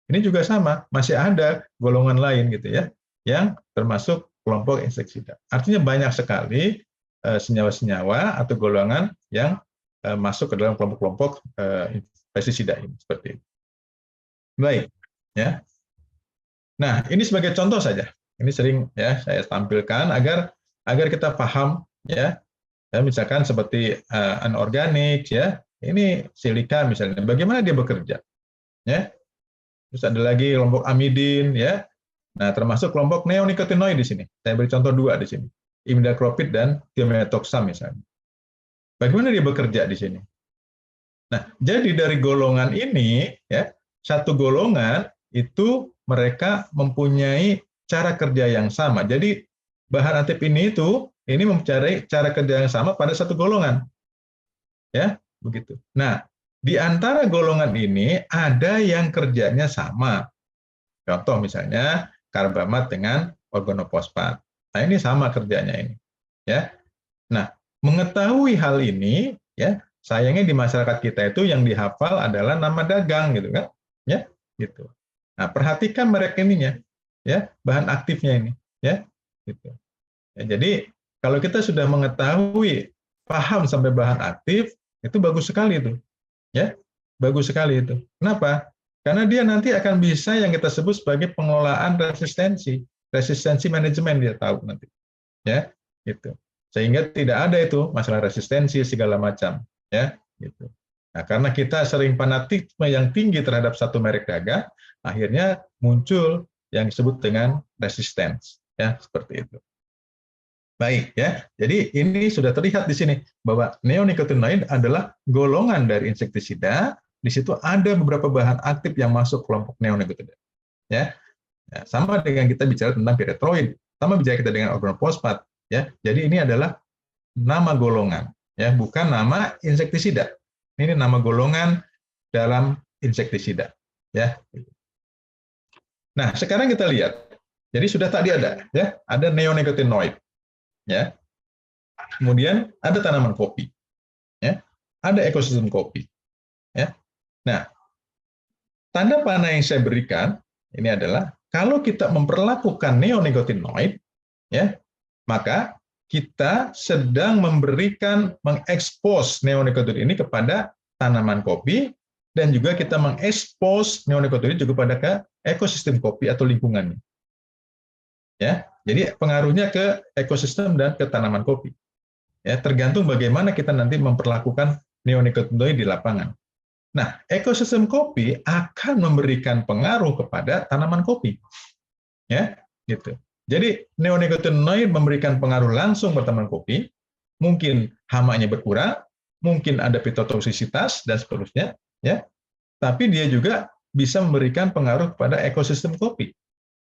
Ini juga sama, masih ada golongan lain gitu ya, yang termasuk kelompok insektisida. Artinya banyak sekali senyawa-senyawa atau golongan yang masuk ke dalam kelompok-kelompok pestisida ini seperti itu. Baik, ya. Nah, ini sebagai contoh saja. Ini sering ya saya tampilkan agar kita paham ya. Misalkan seperti anorganik ya. Ini silika misalnya. Bagaimana dia bekerja? Ya. Terus ada lagi kelompok amidin ya. Nah, termasuk kelompok neonikotinoid di sini. Saya beri contoh dua di sini. Imidacloprid dan thiamethoxam misalnya. Bagaimana dia bekerja di sini? Nah, jadi dari golongan ini ya, satu golongan itu mereka mempunyai cara kerja yang sama. Jadi bahan aktif ini mencari cara kerja yang sama pada satu golongan. Ya, begitu. Nah, di antara golongan ini ada yang kerjanya sama. Contoh misalnya karbamat dengan organofosfat. Nah, ini sama kerjanya ini. Ya. Nah, mengetahui hal ini ya, sayangnya di masyarakat kita itu yang dihafal adalah nama dagang gitu kan. Ya, gitu. Nah, perhatikan merek ininya ya, bahan aktifnya ini ya, gitu. Ya, jadi kalau kita sudah mengetahui, paham sampai bahan aktif, itu bagus sekali itu. Ya, bagus sekali itu. Kenapa? Karena dia nanti akan bisa yang kita sebut sebagai pengelolaan resistensi manajemen dia tahu nanti. Ya, gitu. Sehingga tidak ada itu masalah resistensi segala macam, ya, gitu. Nah, karena kita sering fanatisme yang tinggi terhadap satu merek dagang, akhirnya muncul yang disebut dengan resistance, ya, seperti itu. Baik, ya. Jadi ini sudah terlihat di sini bahwa neonikotinoid adalah golongan dari insektisida. Di situ ada beberapa bahan aktif yang masuk kelompok neonikotinoid. Ya. Ya, sama dengan kita bicara tentang piretroid, sama bicara kita dengan organofosfat. Ya, jadi ini adalah nama golongan, ya, bukan nama insektisida. Ini nama golongan dalam insektisida, ya. Nah, sekarang kita lihat. Jadi sudah tadi ada, ya, ada neonikotinoid, ya. Kemudian ada tanaman kopi, ya. Ada ekosistem kopi, ya. Nah, tanda panah yang saya berikan ini adalah kalau kita memperlakukan neonicotinoid, ya, maka kita sedang mengekspos neonicotinoid ini kepada tanaman kopi, dan juga kita mengekspos neonicotinoid juga pada ke ekosistem kopi atau lingkungannya. Ya, jadi pengaruhnya ke ekosistem dan ke tanaman kopi. Ya, tergantung bagaimana kita nanti memperlakukan neonicotinoid di lapangan. Nah, ekosistem kopi akan memberikan pengaruh kepada tanaman kopi. Ya, gitu. Jadi neonicotinoid memberikan pengaruh langsung pada tanaman kopi, mungkin hamanya berkurang, mungkin ada fitotoksisitas dan seterusnya, ya. Tapi dia juga bisa memberikan pengaruh kepada ekosistem kopi.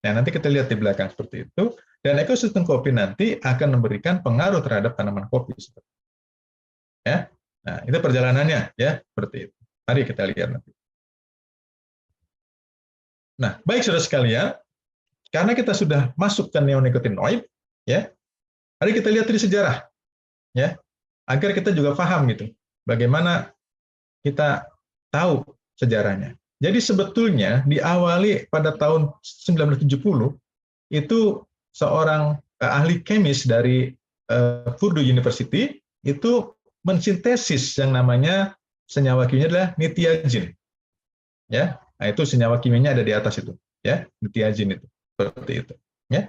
Nah, nanti kita lihat di belakang seperti itu, dan ekosistem kopi nanti akan memberikan pengaruh terhadap tanaman kopi. Ya, nah itu perjalanannya, ya seperti itu. Mari kita lihat nanti. Nah, baik saudara sekalian, karena kita sudah masuk ke neonicotinoid, ya, mari kita lihat di sejarah, ya, agar kita juga paham gitu, bagaimana kita tahu sejarahnya. Jadi sebetulnya diawali pada tahun 1970 itu seorang ahli kemis dari Purdue University itu mensintesis yang namanya senyawa kimianya adalah nitiazin. Ya, nah, itu senyawa kimianya ada di atas itu, ya, nitiazin itu. Seperti itu, ya.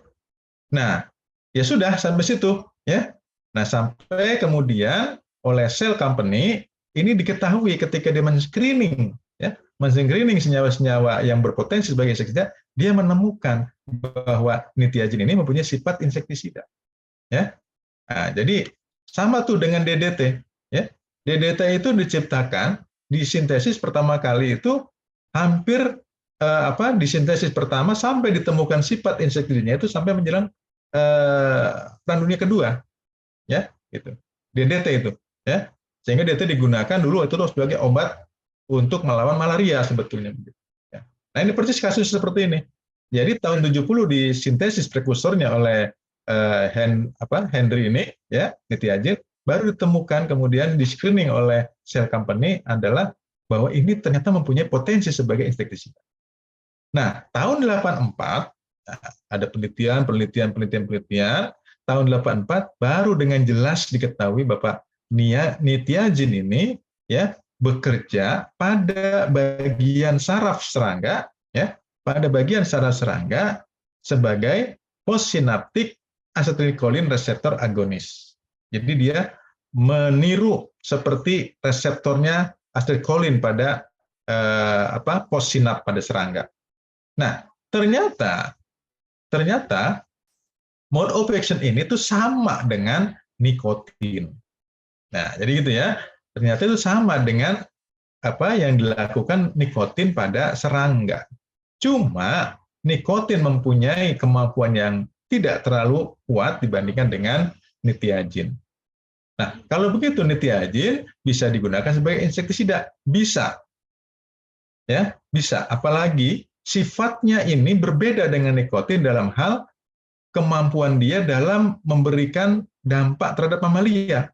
Nah, ya sudah sampai situ, ya. Nah, sampai kemudian oleh Shell Company ini diketahui ketika dia men-screening, ya, men-screening senyawa-senyawa yang berpotensi sebagai insektisida, dia menemukan bahwa nitiazin ini mempunyai sifat insektisida, ya. Nah, jadi sama tuh dengan DDT, ya. DDT itu diciptakan, disintesis pertama kali itu hampir disintesis pertama sampai ditemukan sifat insektisidanya itu sampai menjelang Perang Dunia Kedua, ya, gitu. DDT itu, ya, sehingga DDT digunakan dulu itu sebagai obat untuk melawan malaria sebetulnya. Ya. Nah, ini persis kasus seperti ini. Jadi tahun 70 disintesis prekursornya oleh Henry ini, ya, nitiazin, baru ditemukan kemudian di screening oleh Shell Company adalah bahwa ini ternyata mempunyai potensi sebagai insektisida. Nah, tahun 84 ada penelitian. Tahun 84 baru dengan jelas diketahui bahwa nitiazin ini, ya, bekerja pada bagian saraf serangga, ya, pada bagian saraf serangga sebagai postsynaptic acetylcholine receptor agonis. Jadi dia meniru seperti reseptornya acetylcholine pada postsynap pada serangga. Nah, ternyata mode of action ini tuh sama dengan nikotin. Nah, jadi gitu ya. Ternyata itu sama dengan apa yang dilakukan nikotin pada serangga. Cuma nikotin mempunyai kemampuan yang tidak terlalu kuat dibandingkan dengan nitiazin. Nah, kalau begitu nitiazin bisa digunakan sebagai insektisida, bisa. Ya, bisa. Apalagi sifatnya ini berbeda dengan nikotin dalam hal kemampuan dia dalam memberikan dampak terhadap mamalia.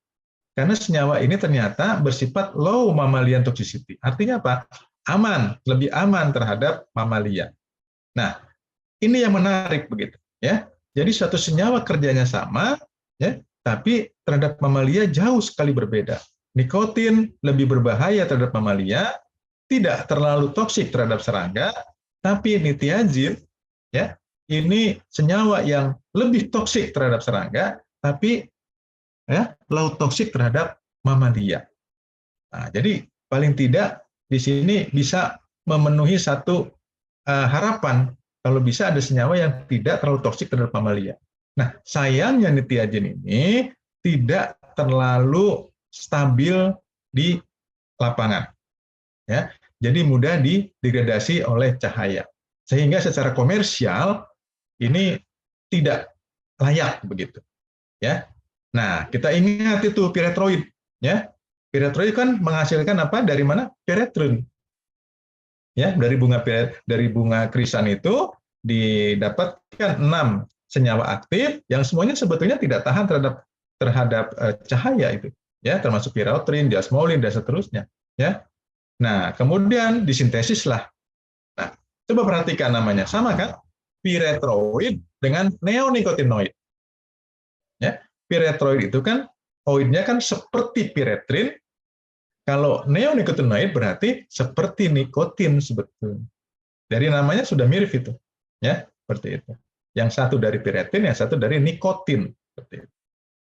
Karena senyawa ini ternyata bersifat low mammalian toxicity. Artinya apa? Aman, lebih aman terhadap mamalia. Nah, ini yang menarik begitu, ya. Jadi suatu senyawa kerjanya sama, ya, tapi terhadap mamalia jauh sekali berbeda. Nikotin lebih berbahaya terhadap mamalia, tidak terlalu toksik terhadap serangga, tapi nitiazin, ya, ini senyawa yang lebih toksik terhadap serangga, tapi ya, low toksik terhadap mamalia. Nah, jadi paling tidak di sini bisa memenuhi satu harapan kalau bisa ada senyawa yang tidak terlalu toksik terhadap mamalia. Nah, sayangnya nitiazin ini tidak terlalu stabil di lapangan, ya. Jadi mudah didegradasi oleh cahaya, sehingga secara komersial ini tidak layak begitu, ya. Nah, kita ingat itu piretroid, ya. Piretroid kan menghasilkan apa? Dari mana? Piretrin. Ya, dari bunga krisan itu didapatkan 6 senyawa aktif yang semuanya sebetulnya tidak tahan terhadap cahaya itu, ya, termasuk piretrin, diasmolin dan seterusnya, ya. Nah, kemudian disintesislah Coba perhatikan namanya, sama kan? Pyrethroid dengan neonicotinoid. Ya, pyrethroid itu kan oidnya kan seperti pyretrin. Kalau neonicotinoid berarti seperti nikotin sebetulnya. Dari namanya sudah mirip itu, ya, seperti itu. Yang satu dari pyretrin, yang satu dari nikotin, seperti itu.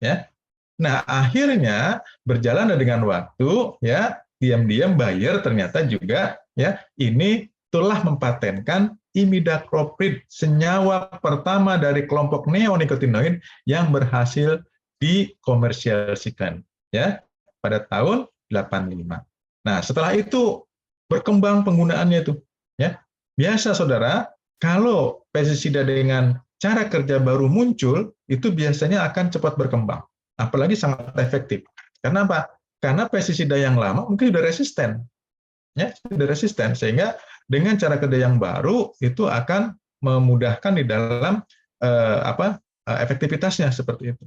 Ya. Nah, akhirnya berjalan dengan waktu, ya, diam-diam Bayer ternyata juga, ya, ini telah mempatenkan imidacloprid, senyawa pertama dari kelompok neonicotinoid yang berhasil dikomersialisikan, ya, pada tahun 85. Nah, setelah itu berkembang penggunaannya itu, ya. Biasa saudara, kalau pestisida dengan cara kerja baru muncul, itu biasanya akan cepat berkembang, apalagi sangat efektif. Karena apa? Karena pestisida yang lama mungkin sudah resisten, ya, sudah resisten, sehingga dengan cara kerja yang baru itu akan memudahkan di dalam efektivitasnya seperti itu,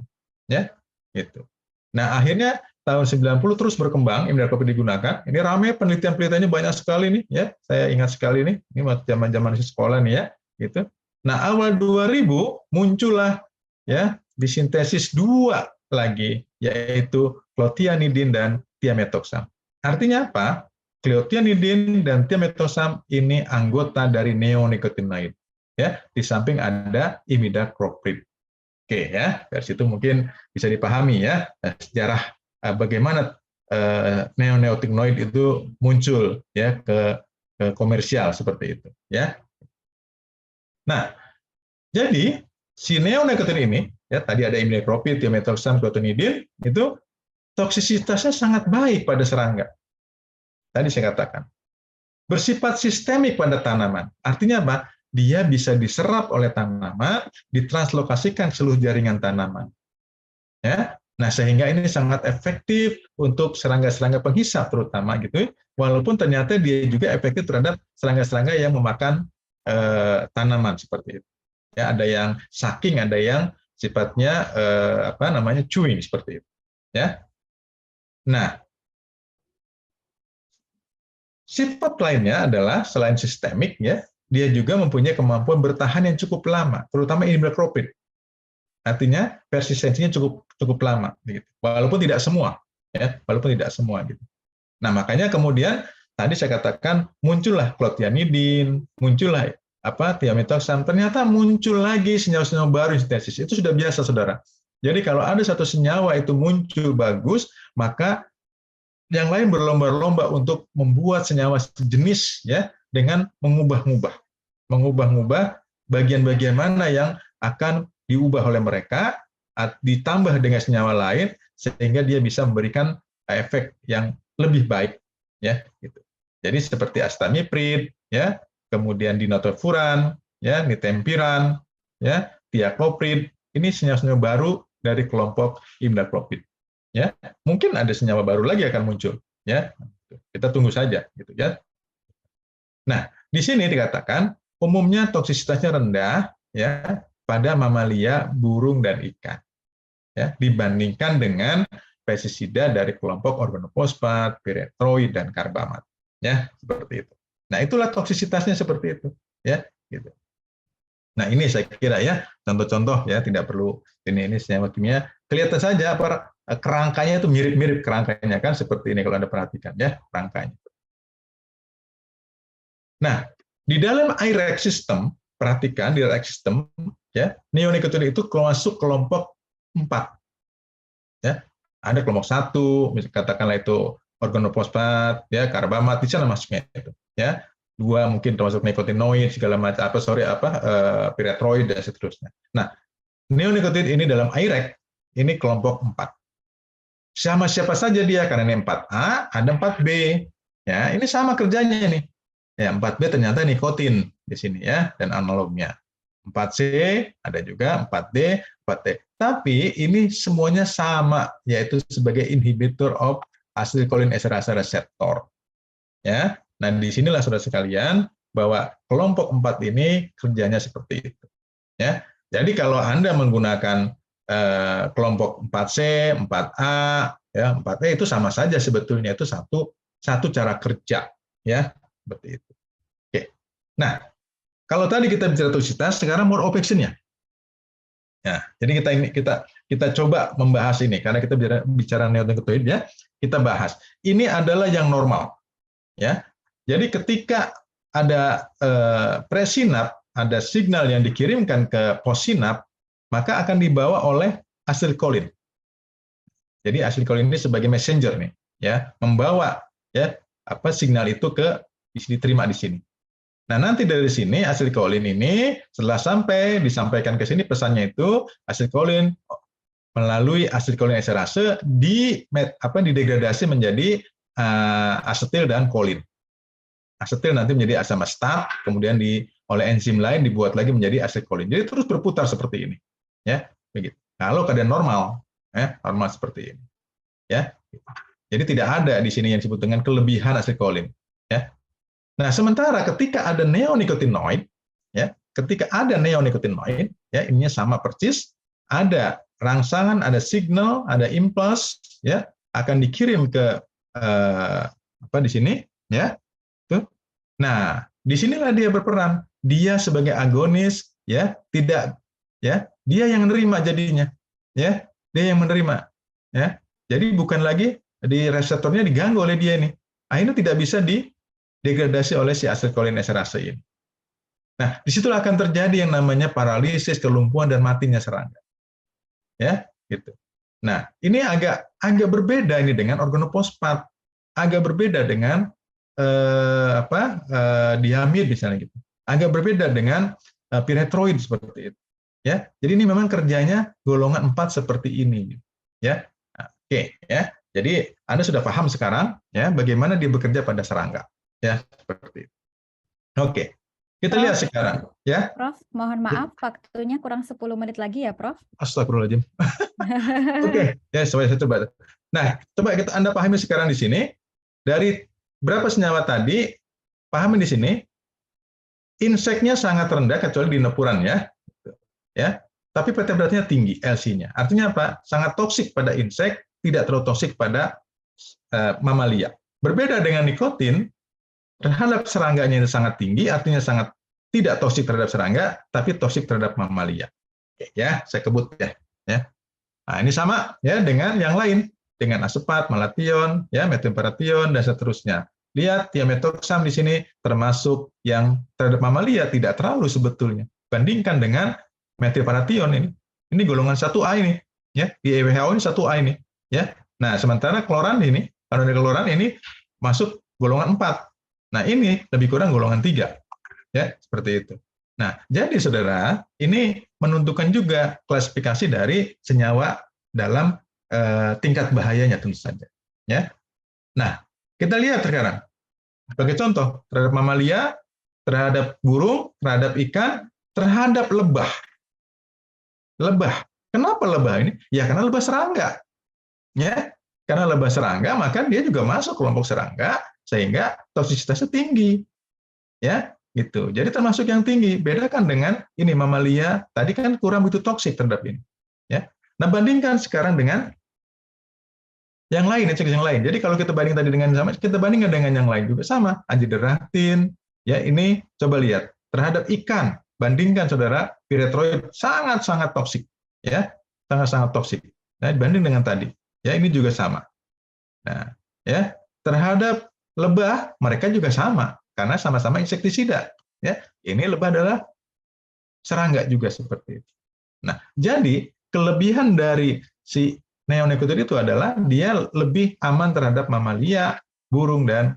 ya, gitu. Nah, akhirnya tahun 90 terus berkembang, imidacloprid digunakan. Ini ramai penelitian-penelitiannya banyak sekali nih, ya. Saya ingat sekali nih, ini zaman-zaman masih sekolah nih, ya, gitu. Nah, awal 2000 muncullah, ya, disintesis 2 lagi, yaitu clothianidin dan thiamethoxam. Artinya apa? Clothianidin dan thiamethoxam ini anggota dari neonicotinoid, ya. Di samping ada imidacloprid. Oke, ya, dari situ mungkin bisa dipahami, ya, sejarah bagaimana neonicotinoid itu muncul, ya, ke komersial seperti itu, ya. Nah, jadi si neonicotinoid ini, ya, tadi ada imidacloprid, thiamethoxam, clothianidin, itu toksisitasnya sangat baik pada serangga. Tadi saya katakan bersifat sistemik pada tanaman. Artinya apa? Dia bisa diserap oleh tanaman, ditranslokasikan ke seluruh jaringan tanaman. Ya, nah sehingga ini sangat efektif untuk serangga-serangga penghisap terutama gitu. Walaupun ternyata dia juga efektif terhadap serangga-serangga yang memakan tanaman seperti itu. Ya, ada yang sucking, ada yang sifatnya chewing seperti itu. Ya. Nah, sifat lainnya adalah selain sistemik, ya, dia juga mempunyai kemampuan bertahan yang cukup lama, terutama imidacloprid. Artinya persistensinya cukup lama, gitu. Walaupun tidak semua, ya, walaupun tidak semua, gitu. Nah, makanya kemudian tadi saya katakan muncullah clothianidin, muncullah thiamethoxam, ternyata muncul lagi senyawa-senyawa baru sintesis. Itu sudah biasa, saudara. Jadi kalau ada satu senyawa itu muncul bagus, maka yang lain berlomba-lomba untuk membuat senyawa sejenis, ya, dengan mengubah-ubah bagian-bagian mana yang akan diubah oleh mereka, ditambah dengan senyawa lain sehingga dia bisa memberikan efek yang lebih baik, ya, gitu. Jadi seperti astamiprid, ya, kemudian dinotefuran, ya, nitempiran, ya, thiacloprid, ini senyawa-senyawa baru dari kelompok imidacloprid. Ya, mungkin ada senyawa baru lagi akan muncul, ya. Kita tunggu saja, gitu, ya. Nah, di sini dikatakan umumnya toksisitasnya rendah, ya, pada mamalia, burung dan ikan, ya, dibandingkan dengan pestisida dari kelompok organofosfat, pyrethroid dan karbamat, ya, seperti itu. Nah, itulah toksisitasnya seperti itu, ya, gitu. Nah, ini saya kira, ya, contoh-contoh, ya, tidak perlu ini senyawa kimia, kelihatan saja kerangkanya itu mirip-mirip kerangkanya, kan, seperti ini kalau Anda perhatikan, ya, kerangkanya. Nah, di dalam IREX system, perhatikan di IREX system, ya, neonicotinoid itu masuk kelompok 4. Ya, ada kelompok 1, misalnya katakanlah itu organofosfat, ya, karbamat, di sana masuknya itu, ya. 2 mungkin termasuk nikotinoid segala macam pyrethroid dan seterusnya. Nah, neonicotinoid ini dalam IREX ini kelompok 4. Sama siapa saja dia, karena ini 4A, ada 4B. Ya, ini sama kerjanya nih. Ya, 4B ternyata nikotin di sini, ya, dan analognya. 4C ada juga, 4D, 4T. Tapi ini semuanya sama, yaitu sebagai inhibitor of acetylcholinesterase receptor. Ya. Nah, disinilah saudara sekalian bahwa kelompok 4 ini kerjanya seperti itu. Ya. Jadi kalau Anda menggunakan kelompok 4C, 4A, ya, 4E itu sama saja sebetulnya, itu satu cara kerja, ya, seperti itu. Oke. Nah, Kalau tadi kita bicara toksisitas, sekarang mode of action-nya. Ya, jadi kita coba membahas ini karena kita bicara neonikotinoid ya, kita bahas. Ini adalah yang normal. Ya. Jadi ketika ada presinap, ada signal yang dikirimkan ke postsinap, maka akan dibawa oleh asetilkolin. Jadi asetilkolin ini sebagai messenger nih, ya, membawa ya signal itu diterima di sini. Nah, nanti dari sini asetilkolin ini setelah disampaikan ke sini pesannya itu asetilkolin melalui asetilkolin esterase didegradasi menjadi asetil dan kolin. Asetil nanti menjadi asam asetat, kemudian oleh enzim lain dibuat lagi menjadi asetilkolin. Jadi terus berputar seperti ini, ya, begitu. Kalau keadaan normal, normal seperti ini, ya. Jadi tidak ada di sini yang disebut dengan kelebihan asetilkolin, ya. Nah, sementara ketika ada neonikotinoid, ya, ya, ininya sama persis, ada rangsangan, ada signal, ada impuls, ya, akan dikirim ke di sini, ya. Tuh. Nah, disinilah dia berperan. Dia sebagai agonis, ya, tidak, ya, dia yang menerima jadinya, ya, dia yang menerima, ya. Jadi bukan lagi di reseptornya diganggu oleh dia ini. Akhirnya tidak bisa degradasi oleh si asetilkolin esterase ini. Nah, disitulah akan terjadi yang namanya paralisis, kelumpuhan, dan matinya serangga. Ya, gitu. Nah, ini agak berbeda ini dengan organofosfat, agak berbeda dengan diamid misalnya gitu, agak berbeda dengan piretroid seperti itu. Ya, jadi ini memang kerjanya golongan 4 seperti ini. Ya, oke, ya. Jadi Anda sudah paham sekarang, ya, bagaimana dia bekerja pada serangga. Ya, seperti itu. Oke, kita lihat sekarang, ya. Prof, mohon maaf, waktunya kurang 10 menit lagi ya, Prof. Astagfirullahaladzim. Oke, ya, saya coba. Nah, coba Anda pahami sekarang di sini, dari berapa senyawa tadi, pahami di sini, inseknya sangat rendah, kecuali di nepuran, ya. Tapi PT beratnya tinggi, LC-nya. Artinya apa? Sangat toksik pada insek, tidak terlalu toksik pada mamalia. Berbeda dengan nikotin, terhadap serangganya itu sangat tinggi, artinya sangat tidak toksik terhadap serangga, tapi toksik terhadap mamalia. Oke, ya, saya kebut ya. Nah, ini sama ya dengan yang lain, dengan asepat, malation, ya, methylparation, dan seterusnya. Lihat tiametoxam di sini termasuk yang terhadap mamalia tidak terlalu sebetulnya. Bandingkan dengan methylparation ini. Ini golongan 1A ini, ya. Di WHO ini 1A ini, ya. Nah, sementara kloran ini, kalau ada kloran ini masuk golongan 4. Nah, ini lebih kurang golongan 3. Ya, seperti itu. Nah, jadi saudara, ini menentukan juga klasifikasi dari senyawa dalam tingkat bahayanya tentu saja. Ya. Nah, kita lihat sekarang. Sebagai contoh, terhadap mamalia, terhadap burung, terhadap ikan, terhadap lebah. Lebah. Kenapa lebah ini? Ya, karena lebah serangga. Ya, karena lebah serangga, maka dia juga masuk kelompok serangga, sehingga toksisitasnya tinggi, ya, gitu. Jadi termasuk yang tinggi. Bedakan dengan ini mamalia, tadi kan kurang begitu toksik terhadap ini, ya. Nah, bandingkan sekarang dengan yang lain, yang lain. Jadi kalau kita banding tadi dengan sama, kita bandingkan dengan yang lain juga sama. Anjideratin, ya, ini coba lihat terhadap ikan. Bandingkan saudara, piretroid sangat-sangat toksik, ya, sangat-sangat toksik. Nah, dibanding dengan tadi, ya, ini juga sama. Nah, ya, terhadap lebah mereka juga sama karena sama-sama insektisida, ya. Ini lebah adalah serangga juga seperti itu. Nah, jadi kelebihan dari si neonikotinoid itu adalah dia lebih aman terhadap mamalia, burung, dan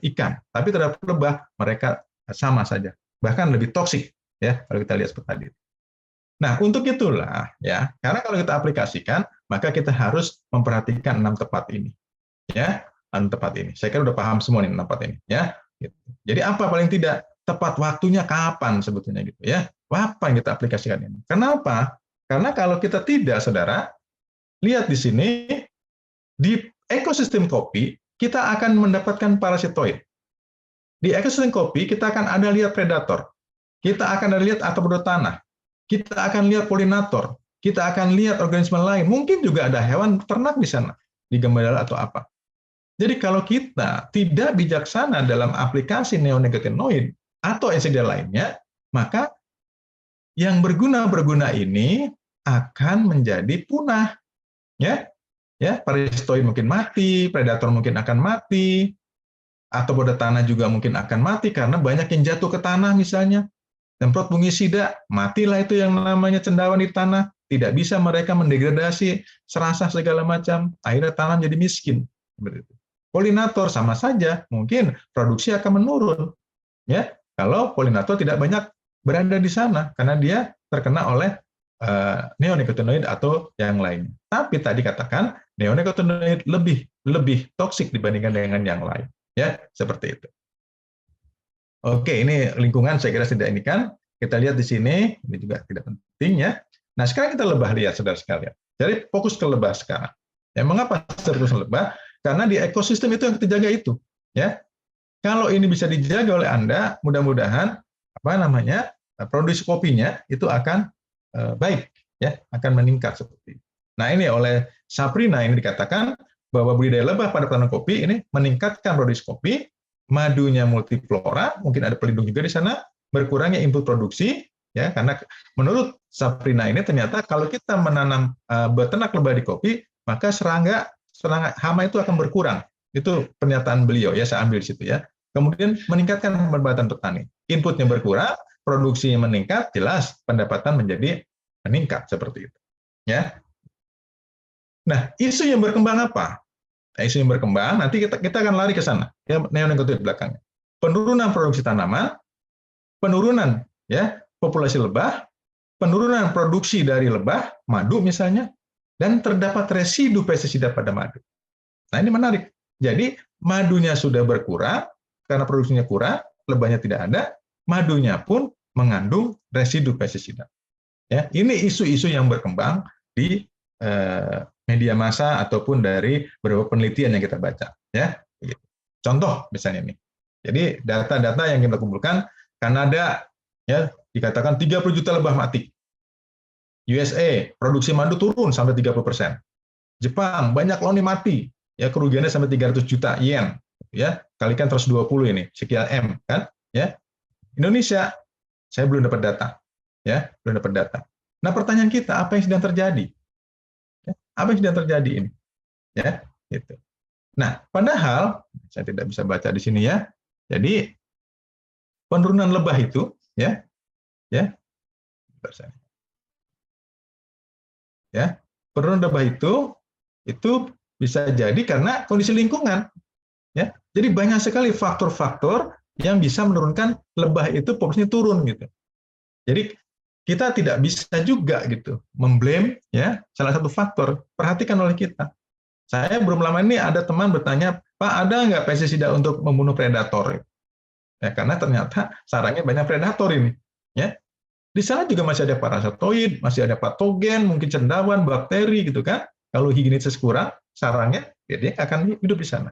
ikan. Tapi terhadap lebah mereka sama saja, bahkan lebih toksik, ya, kalau kita lihat seperti tadi. Nah, untuk itulah, ya, karena kalau kita aplikasikan, maka kita harus memperhatikan 6 tepat ini, ya. Tepat ini. Saya kira udah paham semua nih tempat ini, ya. Gitu. Jadi apa paling tidak tepat waktunya kapan sebetulnya gitu, ya? Apa yang kita aplikasikan ini? Kenapa? Karena kalau kita tidak, saudara, lihat di sini di ekosistem kopi kita akan mendapatkan parasitoid. Di ekosistem kopi kita akan ada lihat predator, kita akan ada lihat artropod tanah, kita akan lihat polinator, kita akan lihat organisme lain, mungkin juga ada hewan ternak di sana, di gembala atau apa. Jadi kalau kita tidak bijaksana dalam aplikasi neonikotinoid atau insektisida lainnya, maka yang berguna ini akan menjadi punah, ya. Ya, Paristoid mungkin mati, predator mungkin akan mati, atau pada tanah juga mungkin akan mati karena banyak yang jatuh ke tanah misalnya. Semprot fungisida, matilah itu yang namanya cendawan di tanah. Tidak bisa mereka mendegradasi serasa segala macam. Akhirnya tanah jadi miskin. Polinator sama saja, mungkin produksi akan menurun. Ya, kalau polinator tidak banyak berada di sana karena dia terkena oleh neonicotinoid atau yang lain. Tapi tadi katakan neonicotinoid lebih toksik dibandingkan dengan yang lain. Ya, seperti itu. Oke, ini lingkungan saya kira sudah ini kan. Kita lihat di sini, ini juga tidak penting ya. Nah, sekarang kita lebah lihat, saudara sekalian. Jadi fokus ke lebah sekarang. Ya, mengapa fokus ke lebah? Karena di ekosistem itu yang kita jaga itu. Ya, kalau ini bisa dijaga oleh Anda, mudah-mudahan produksi kopinya itu akan baik, ya, akan meningkat seperti itu. Nah, ini oleh Sabrina ini dikatakan bahwa budidaya lebah pada tanaman kopi ini meningkatkan produksi kopi, madunya multiflora, mungkin ada pelindung juga di sana, berkurangnya input produksi, ya, karena menurut Sabrina ini ternyata kalau kita menanam beternak lebah di kopi, maka serangga hama itu akan berkurang. Itu pernyataan beliau, ya, saya ambil di situ ya. Kemudian meningkatkan pendapatan petani, inputnya berkurang, produksinya meningkat, jelas pendapatan menjadi meningkat seperti itu, ya. Nah, isu yang berkembang apa? Nah, isu yang berkembang nanti kita akan lari ke sana, ya, neonicotinoid belakangnya. Penurunan produksi tanaman, penurunan, ya, populasi lebah, penurunan produksi dari lebah, madu misalnya, dan terdapat residu pestisida pada madu. Nah, ini menarik. Jadi madunya sudah berkurang karena produksinya kurang, lebahnya tidak ada, madunya pun mengandung residu pestisida. Ya, ini isu-isu yang berkembang di media massa ataupun dari beberapa penelitian yang kita baca. Ya, contoh misalnya ini. Jadi data-data yang kita kumpulkan, Kanada, ya, dikatakan 30 juta lebah mati. USA, produksi madu turun sampai 30%. Jepang, banyak loni mati, ya, kerugiannya sampai 300 juta yen, ya, kalikan 120 ini, sekian M, kan, ya. Indonesia, saya belum dapat data, ya, belum dapat data. Nah, pertanyaan kita, apa yang sedang terjadi? Ya, apa yang sedang terjadi ini? Ya, gitu. Nah, padahal saya tidak bisa baca di sini ya. Jadi penurunan lebah itu, ya, penurunan lebah itu bisa jadi karena kondisi lingkungan, ya. Jadi banyak sekali faktor-faktor yang bisa menurunkan lebah itu populasinya turun gitu. Jadi kita tidak bisa juga gitu memblame, ya, salah satu faktor. Perhatikan oleh kita. Saya belum lama ini ada teman bertanya, Pak, ada nggak pestisida untuk membunuh predator? Ya, karena ternyata sarangnya banyak predator ini. Ya, di sana juga masih ada parasitoid, masih ada patogen, mungkin cendawan, bakteri gitu kan. Kalau higienitas kurang, sarangnya dia akan hidup di sana.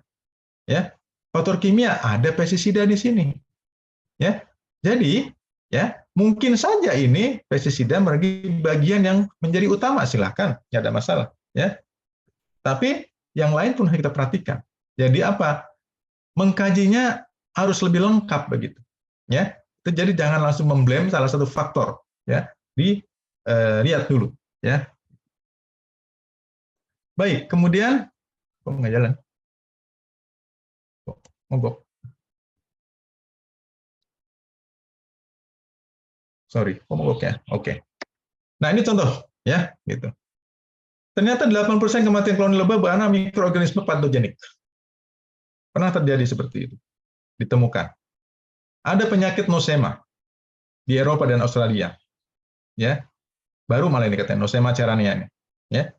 Ya, faktor kimia ada pestisida di sini. Ya, jadi ya mungkin saja ini pestisida menjadi bagian yang menjadi utama, silahkan, tidak ada masalah. Ya, tapi yang lain pun harus kita perhatikan. Jadi apa? Mengkajinya harus lebih lengkap begitu. Ya, jadi jangan langsung memblame salah satu faktor. Ya, lihat dulu. Ya. Baik, kemudian kok nggak jalan? Mogok. Sorry, kok mogok ya? Oke. Nah, ini contoh, ya, gitu. Ternyata 8% kematian koloni lebah karena mikroorganisme patogenik. Pernah terjadi seperti itu. Ditemukan. Ada penyakit nosema di Eropa dan Australia. Ya. Baru malah ini katanya nosema cerania ini, ya.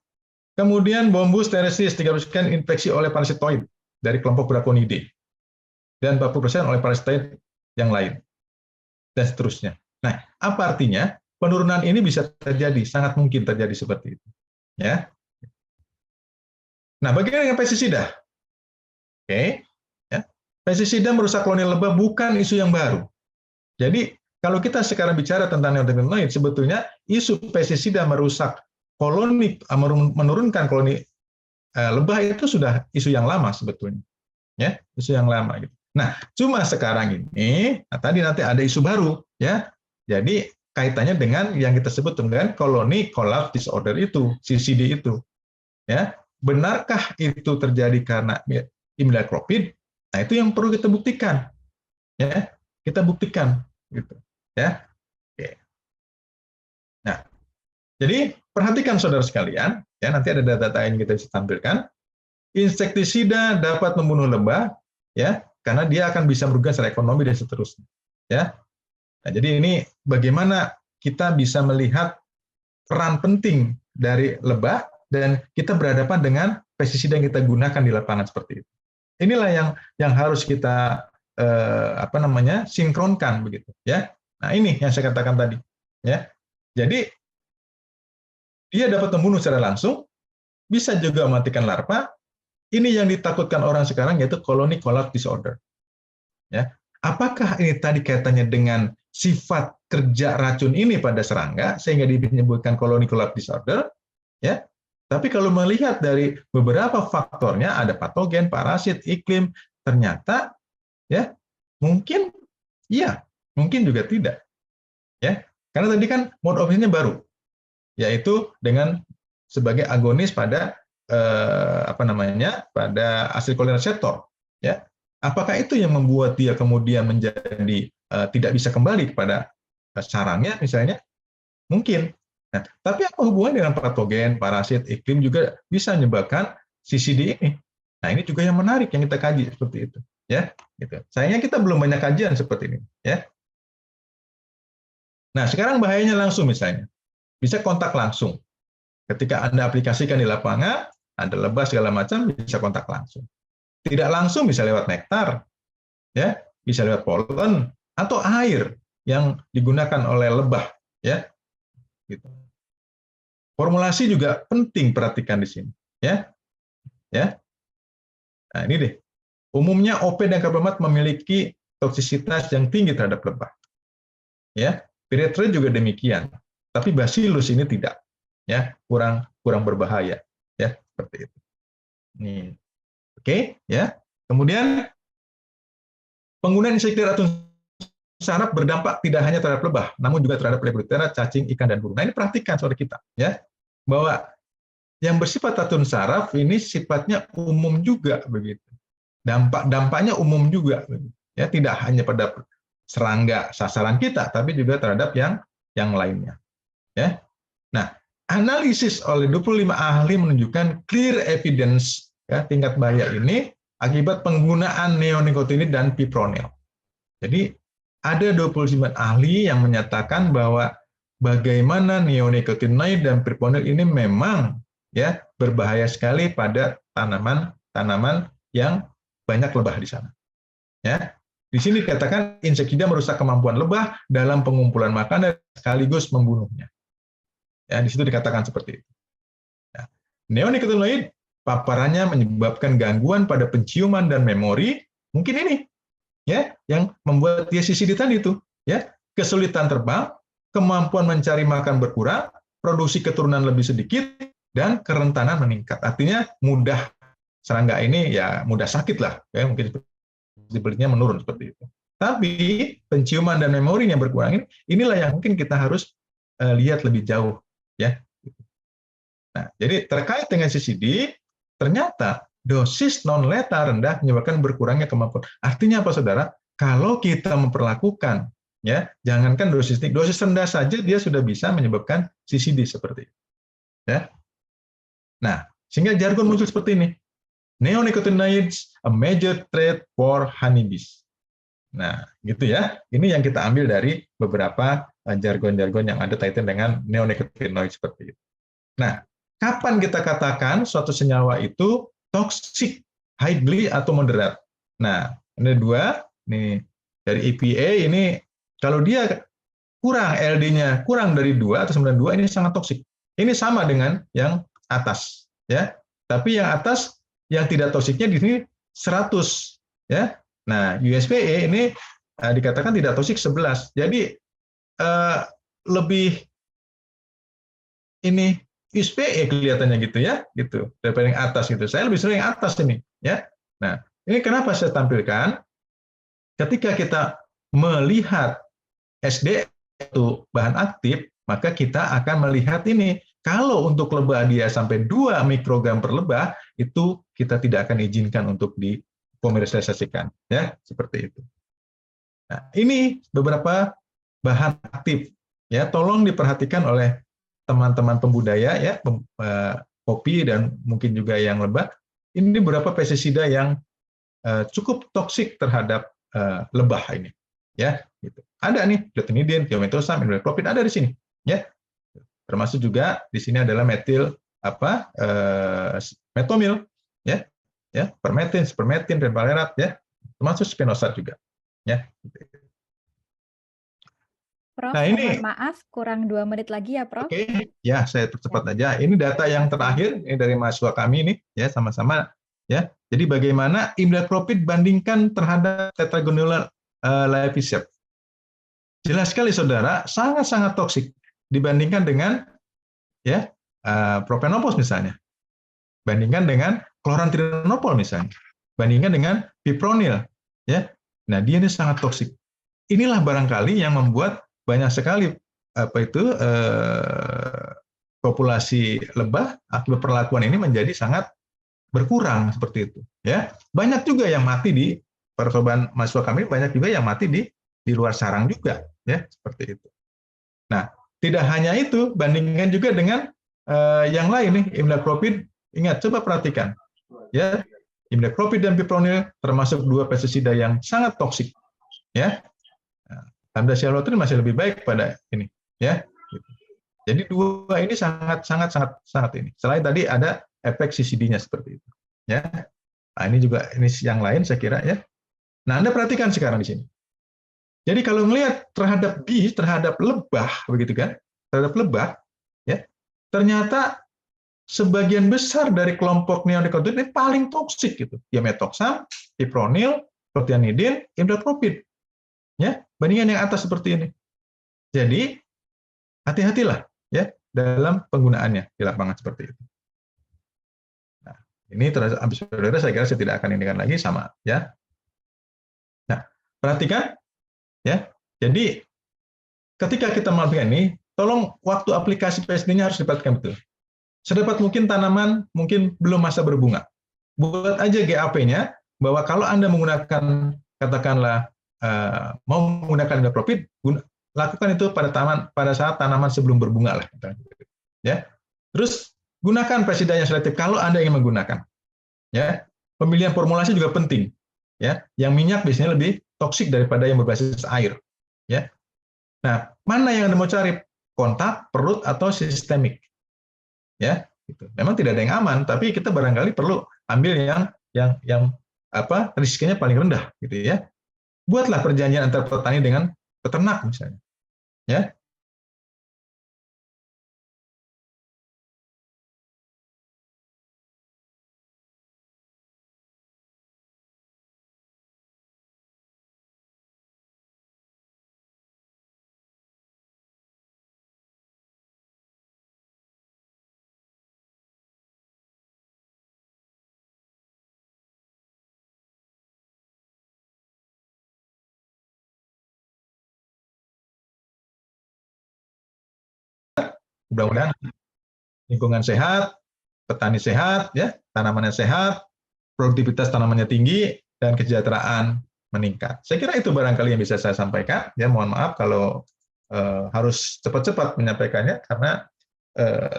Kemudian Bombus terrestis 30% infeksi oleh parasitoid dari kelompok Braconidae dan 40% oleh parasitoid yang lain. Dan seterusnya. Nah, apa artinya? Penurunan ini bisa terjadi, sangat mungkin terjadi seperti itu. Ya. Nah, bagaimana dengan pestisida? Oke, ya. Pestisida merusak koloni lebah bukan isu yang baru. Jadi, kalau kita sekarang bicara tentang neonicotinoid, sebetulnya isu pestisida merusak koloni, menurunkan koloni lebah itu sudah isu yang lama sebetulnya. Ya, isu yang lama gitu. Nah, cuma sekarang ini, nanti ada isu baru, ya. Jadi kaitannya dengan yang kita sebut dengan colony collapse disorder itu, CCD itu. Ya, benarkah itu terjadi karena imidacloprid? Nah, itu yang perlu kita buktikan. Ya, kita buktikan gitu. Ya. Oke. Nah, jadi perhatikan saudara sekalian, ya nanti ada data-data yang kita bisa tampilkan. Insektisida dapat membunuh lebah, ya, karena dia akan bisa merugikan secara ekonomi dan seterusnya. Ya. Nah, jadi ini bagaimana kita bisa melihat peran penting dari lebah dan kita berhadapan dengan pestisida yang kita gunakan di lapangan seperti itu. Inilah yang harus kita sinkronkan begitu, ya. Nah, ini yang saya katakan tadi, ya. Jadi dia dapat membunuh secara langsung, bisa juga mematikan larva. Ini yang ditakutkan orang sekarang yaitu colony collapse disorder. Ya. Apakah ini tadi kaitannya dengan sifat kerja racun ini pada serangga sehingga disebutkan colony collapse disorder? Ya. Tapi kalau melihat dari beberapa faktornya, ada patogen, parasit, iklim, ternyata ya mungkin iya, mungkin juga tidak. Ya. Karena tadi kan mode of action-nya baru, yaitu dengan sebagai agonis pada pada acetylcholine receptor, ya. Apakah itu yang membuat dia kemudian menjadi tidak bisa kembali kepada sarangnya misalnya? Mungkin. Nah, tapi apa hubungannya dengan patogen, parasit, iklim juga bisa menyebabkan CCD ini? Nah, ini juga yang menarik yang kita kaji seperti itu, ya. Gitu. Sayangnya kita belum banyak kajian seperti ini, ya. Nah, sekarang bahayanya langsung misalnya. Bisa kontak langsung. Ketika Anda aplikasikan di lapangan, ada lebah segala macam, bisa kontak langsung. Tidak langsung bisa lewat nektar, ya, bisa lewat polen atau air yang digunakan oleh lebah, ya. Gitu. Formulasi juga penting perhatikan di sini, ya. Ya. Nah, ini deh. Umumnya OP dan karbamat memiliki toksisitas yang tinggi terhadap lebah. Ya, Pyrethroid juga demikian. Tapi Bacillus ini tidak. Ya, kurang berbahaya, ya, seperti itu. Nih. Oke, ya. Kemudian penggunaan insektisida racun saraf berdampak tidak hanya terhadap lebah, namun juga terhadap lepidoptera, cacing, ikan dan burung. Nah, ini perhatikan saudara kita, ya, bahwa yang bersifat racun saraf ini sifatnya umum juga begitu. Dampaknya umum juga, begitu. Ya, tidak hanya pada serangga sasaran kita, tapi juga terhadap yang lainnya. Ya. Nah, analisis oleh 25 ahli menunjukkan clear evidence, ya, tingkat bahaya ini akibat penggunaan neonicotinoid dan fipronil. Jadi ada 29 ahli yang menyatakan bahwa bagaimana neonicotinoid dan fipronil ini memang, ya, berbahaya sekali pada tanaman yang banyak lebah di sana. Ya. Di sini dikatakan insektisida merusak kemampuan lebah dalam pengumpulan makanan sekaligus membunuhnya. Ya, di situ dikatakan seperti itu. Ya. Neonicotinoid paparannya menyebabkan gangguan pada penciuman dan memori, mungkin ini, ya, yang membuat dia CCD tadi itu, ya, kesulitan terbang, kemampuan mencari makan berkurang, produksi keturunan lebih sedikit, dan kerentanan meningkat. Artinya mudah serangga ini ya mudah sakit lah, ya, mungkin disabilitasnya menurun seperti itu. Tapi penciuman dan memorinya berkurang, inilah yang mungkin kita harus lihat lebih jauh, ya. Nah, jadi terkait dengan CCD, ternyata dosis non-letal rendah menyebabkan berkurangnya kemampuan. Artinya apa, saudara? Kalau kita memperlakukan, ya, jangankan dosis rendah saja dia sudah bisa menyebabkan CCD seperti itu. Ya. Nah, sehingga jargon muncul seperti ini. Neonicotinoids, a major threat for honeybees. Nah, gitu ya. Ini yang kita ambil dari beberapa jargon-jargon yang ada kaitan dengan neonicotinoid seperti itu. Nah, kapan kita katakan suatu senyawa itu toxic, highly atau moderate? Nah, ini dua. Nih, dari EPA ini, kalau dia kurang LD-nya kurang dari 2 atau 92, ini sangat toksik. Ini sama dengan yang atas, ya. Tapi yang atas yang tidak toksiknya di sini 100, ya. Nah, USPA ini dikatakan tidak toksik 11. Jadi lebih ini USPA kelihatannya gitu, ya, gitu daripada yang atas gitu. Saya lebih sering yang atas ini, ya. Nah, ini kenapa saya tampilkan? Ketika kita melihat SDM itu bahan aktif, maka kita akan melihat ini. Kalau untuk lebah dia sampai 2 mikrogram per lebah, itu kita tidak akan izinkan untuk dikomersialisasikan, ya, seperti itu. Nah, ini beberapa bahan aktif, ya, tolong diperhatikan oleh teman-teman pembudaya, ya, kopi dan mungkin juga yang lebah. Ini beberapa pestisida yang cukup toksik terhadap lebah ini, ya, gitu. Ada nih clethodim, thiamethoxam, imidacloprid ada di sini, ya. Termasuk juga di sini adalah metil metomil, ya, permetin, spermetin, renvalerat, ya, termasuk spinosad juga, ya. Prof, Nah, ini, mohon maaf, kurang 2 menit lagi ya, Prof. Oke, ya, saya percepat aja. Ini data yang terakhir ini dari mahasiswa kami ini, ya, sama-sama, ya. Jadi bagaimana imidacloprid bandingkan terhadap tetragonula laeviceps. Jelas sekali, saudara, sangat-sangat toksik dibandingkan dengan, ya, propanopos misalnya, bandingkan dengan chlorantraniliprol misalnya, bandingkan dengan fipronil, ya. Nah, dia ini sangat toksik. Inilah barangkali yang membuat banyak sekali populasi lebah akibat perlakuan ini menjadi sangat berkurang seperti itu, ya. Banyak juga yang mati di percobaan mahasiswa kami, banyak juga yang mati di luar sarang juga, ya, seperti itu. Nah, tidak hanya itu, bandingkan juga dengan yang lain nih, imidacloprid. Ingat, coba perhatikan, ya, imidacloprid dan fipronil termasuk 2 pestisida yang sangat toksik, ya. Lambda-cyhalothrin masih lebih baik pada ini, ya. Jadi 2 ini sangat ini. Selain tadi ada efek CCD-nya seperti itu, ya. Nah, ini juga ini yang lain saya kira, ya. Nah, Anda perhatikan sekarang di sini. Jadi kalau melihat terhadap lebah, begitu kan, terhadap lebah, ya, ternyata sebagian besar dari kelompok neonicotinoid ini paling toksik gitu. Thiamethoxam, fipronil, clothianidin, imidacloprid, ya, bandingan yang atas seperti ini. Jadi hati-hatilah, ya, dalam penggunaannya di lapangan seperti itu. Nah, ini terhadap saudara saya kira saya tidak akan indikan lagi sama, ya. Nah, perhatikan, ya. Jadi ketika kita melakukan ini, tolong waktu aplikasi PSD-nya harus diperhatikan betul. Sedapat mungkin tanaman mungkin belum masa berbunga. Buat aja GAP-nya bahwa kalau Anda menggunakan, katakanlah mau menggunakan imidacloprid, lakukan itu pada saat tanaman sebelum berbunga lah, ya. Terus gunakan pestisida yang selektif kalau Anda ingin menggunakan, ya. Pemilihan formulasi juga penting, ya. Yang minyak biasanya lebih toksik daripada yang berbasis air, ya. Nah, mana yang Anda mau cari? Kontak, perut, atau sistemik, ya. Gitu. Memang tidak ada yang aman, tapi kita barangkali perlu ambil yang risikonya paling rendah, gitu, ya. Buatlah perjanjian antar petani dengan peternak misalnya, ya. Mudah-mudahan lingkungan sehat, petani sehat, ya, tanamannya sehat, produktivitas tanamannya tinggi, dan kesejahteraan meningkat. Saya kira itu barangkali yang bisa saya sampaikan. Ya, mohon maaf kalau harus cepat-cepat menyampaikannya, karena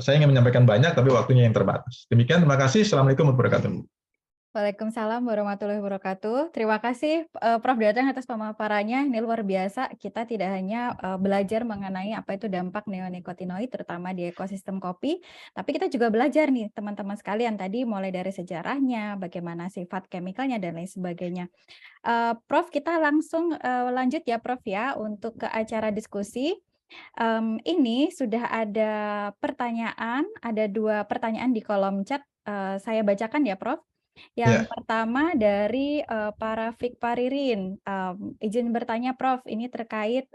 saya ingin menyampaikan banyak, tapi waktunya yang terbatas. Demikian, terima kasih. Assalamualaikum warahmatullahi wabarakatuh. Waalaikumsalam warahmatullahi wabarakatuh. Terima kasih Prof. Datang atas pemaparannya. Ini luar biasa. Kita tidak hanya belajar mengenai apa itu dampak neonicotinoid terutama di ekosistem kopi, tapi kita juga belajar nih teman-teman sekalian tadi mulai dari sejarahnya, bagaimana sifat kemikalnya dan lain sebagainya. Prof, kita langsung lanjut ya Prof ya untuk ke acara diskusi. Ini sudah ada pertanyaan, ada 2 pertanyaan di kolom chat. Saya bacakan ya Prof. Yang pertama dari Para Fik Paririn, izin bertanya Prof, ini terkait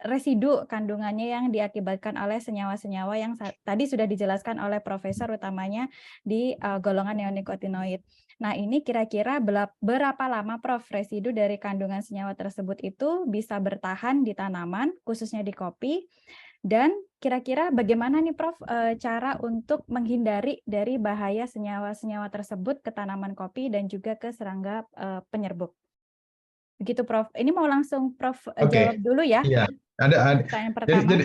residu kandungannya yang diakibatkan oleh senyawa-senyawa yang tadi sudah dijelaskan oleh profesor, utamanya di golongan neonikotinoid. Nah, ini kira-kira berapa lama, Prof, residu dari kandungan senyawa tersebut itu bisa bertahan di tanaman, khususnya di kopi? Dan kira-kira bagaimana nih, Prof, cara untuk menghindari dari bahaya senyawa-senyawa tersebut ke tanaman kopi dan juga ke serangga penyerbuk? Begitu, Prof. Ini mau langsung Prof jawab dulu ya. Iya, ada. Pertanyaan pertama.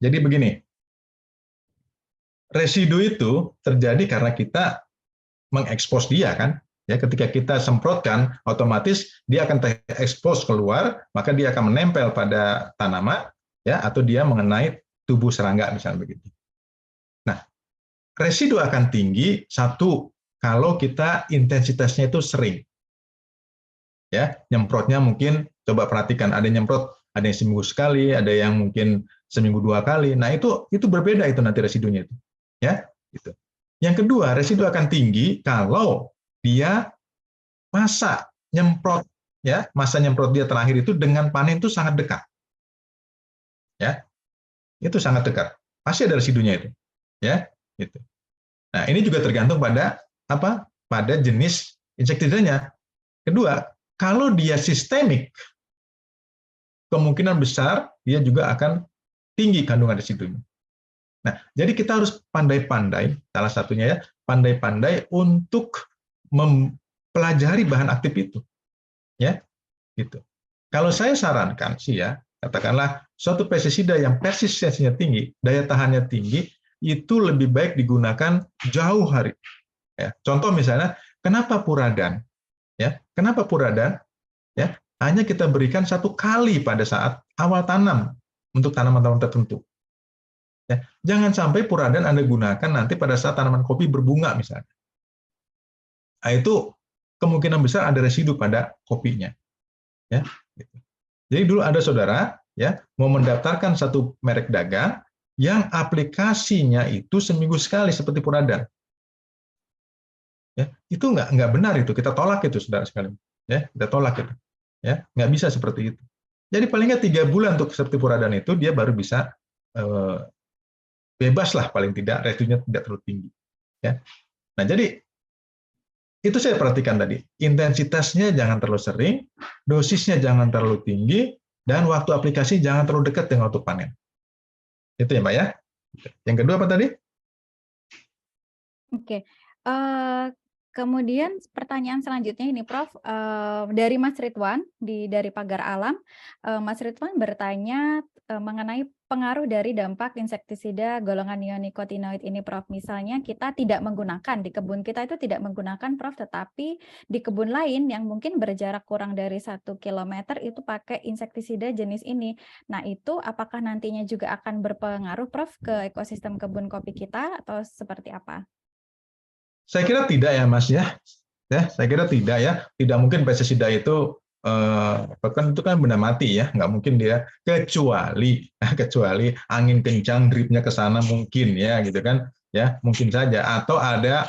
Jadi begini. Residu itu terjadi karena kita mengekspos dia kan. Ya, ketika kita semprotkan, otomatis dia akan terekspos keluar, maka dia akan menempel pada tanaman, ya, atau dia mengenai tubuh serangga misalnya begitu. Nah, residu akan tinggi satu kalau kita intensitasnya itu sering. Ya, nyemprotnya mungkin coba perhatikan, ada yang nyemprot, ada yang seminggu sekali, ada yang mungkin seminggu 2 kali. Nah, itu berbeda itu nanti residunya itu. Ya, gitu. Yang kedua, residu akan tinggi kalau dia masa nyemprot, ya, masa nyemprot dia terakhir itu dengan panen itu sangat dekat. Ya. Itu sangat dekat. Pasti ada residunya itu. Ya, gitu. Nah, ini juga tergantung pada apa? Pada jenis insektisidanya. Kedua, kalau dia sistemik, kemungkinan besar dia juga akan tinggi kandungan residunya. Nah, jadi kita harus pandai-pandai, salah satunya ya, pandai-pandai untuk mempelajari bahan aktif itu. Ya, gitu. Kalau saya sarankan sih ya, katakanlah suatu pestisida yang persistensinya tinggi, daya tahannya tinggi, itu lebih baik digunakan jauh hari. Ya, contoh misalnya, kenapa puradan? Ya, kenapa puradan? Ya, hanya kita berikan 1 kali pada saat awal tanam untuk tanaman-tanaman tertentu. Ya, jangan sampai puradan Anda gunakan nanti pada saat tanaman kopi berbunga misalnya. Nah, itu kemungkinan besar ada residu pada kopinya. Ya, gitu. Jadi dulu ada saudara ya mau mendaftarkan satu merek dagang yang aplikasinya itu seminggu sekali seperti puradan. Ya, itu nggak benar itu, kita tolak itu saudara sekalian. Ya, kita tolak itu. Ya, nggak bisa seperti itu. Jadi paling nggak 3 bulan untuk seperti puradan itu dia baru bisa bebas lah paling tidak, residunya tidak terlalu tinggi. Ya. Nah, jadi itu saya perhatikan tadi, intensitasnya jangan terlalu sering, dosisnya jangan terlalu tinggi, dan waktu aplikasi jangan terlalu dekat dengan waktu panen. Itu ya, Mbak ya. Yang kedua apa tadi? Oke. Kemudian pertanyaan selanjutnya ini, Prof, dari Mas Ridwan dari Pagar Alam. Mas Ridwan bertanya mengenai pengaruh dari dampak insektisida golongan neonikotinoid ini, Prof. Misalnya kita tidak menggunakan, di kebun kita itu tidak menggunakan, Prof, tetapi di kebun lain yang mungkin berjarak kurang dari 1 kilometer itu pakai insektisida jenis ini. Nah, itu apakah nantinya juga akan berpengaruh, Prof, ke ekosistem kebun kopi kita atau seperti apa? Saya kira tidak ya, Mas ya. Ya, saya kira tidak ya. Tidak mungkin pestisida itu kan itu kan benda mati ya, nggak mungkin dia kecuali angin kencang dripnya ke sana mungkin ya gitu kan ya, mungkin saja, atau ada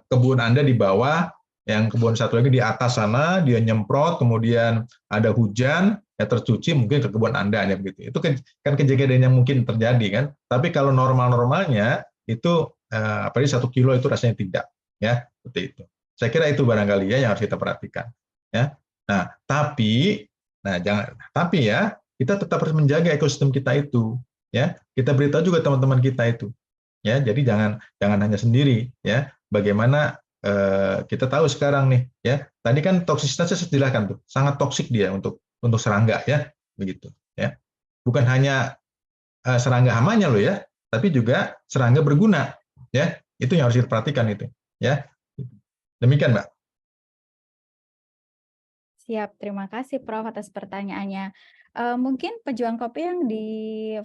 kebun Anda di bawah, yang kebun satu lagi di atas sana dia nyemprot, kemudian ada hujan ya tercuci mungkin ke kebun Anda ya begitu. Itu kan kejadian yang mungkin terjadi kan. Tapi kalau normal-normalnya itu apalagi 1 kilo itu rasanya tidak ya, seperti itu. Saya kira itu barangkali ya yang harus kita perhatikan ya. Nah, tapi ya kita tetap harus menjaga ekosistem kita itu ya. Kita beritahu juga teman-teman kita itu ya. Jadi jangan hanya sendiri ya. Bagaimana kita tahu sekarang nih ya. Tadi kan toksisitasnya saya jelaskan tuh, sangat toksik dia untuk serangga ya, begitu ya. Bukan hanya serangga hamanya loh ya, tapi juga serangga berguna. Ya, itu yang harus diperhatikan itu, ya. Demikian, Mbak. Siap, terima kasih Prof atas pertanyaannya. Mungkin pejuang kopi yang di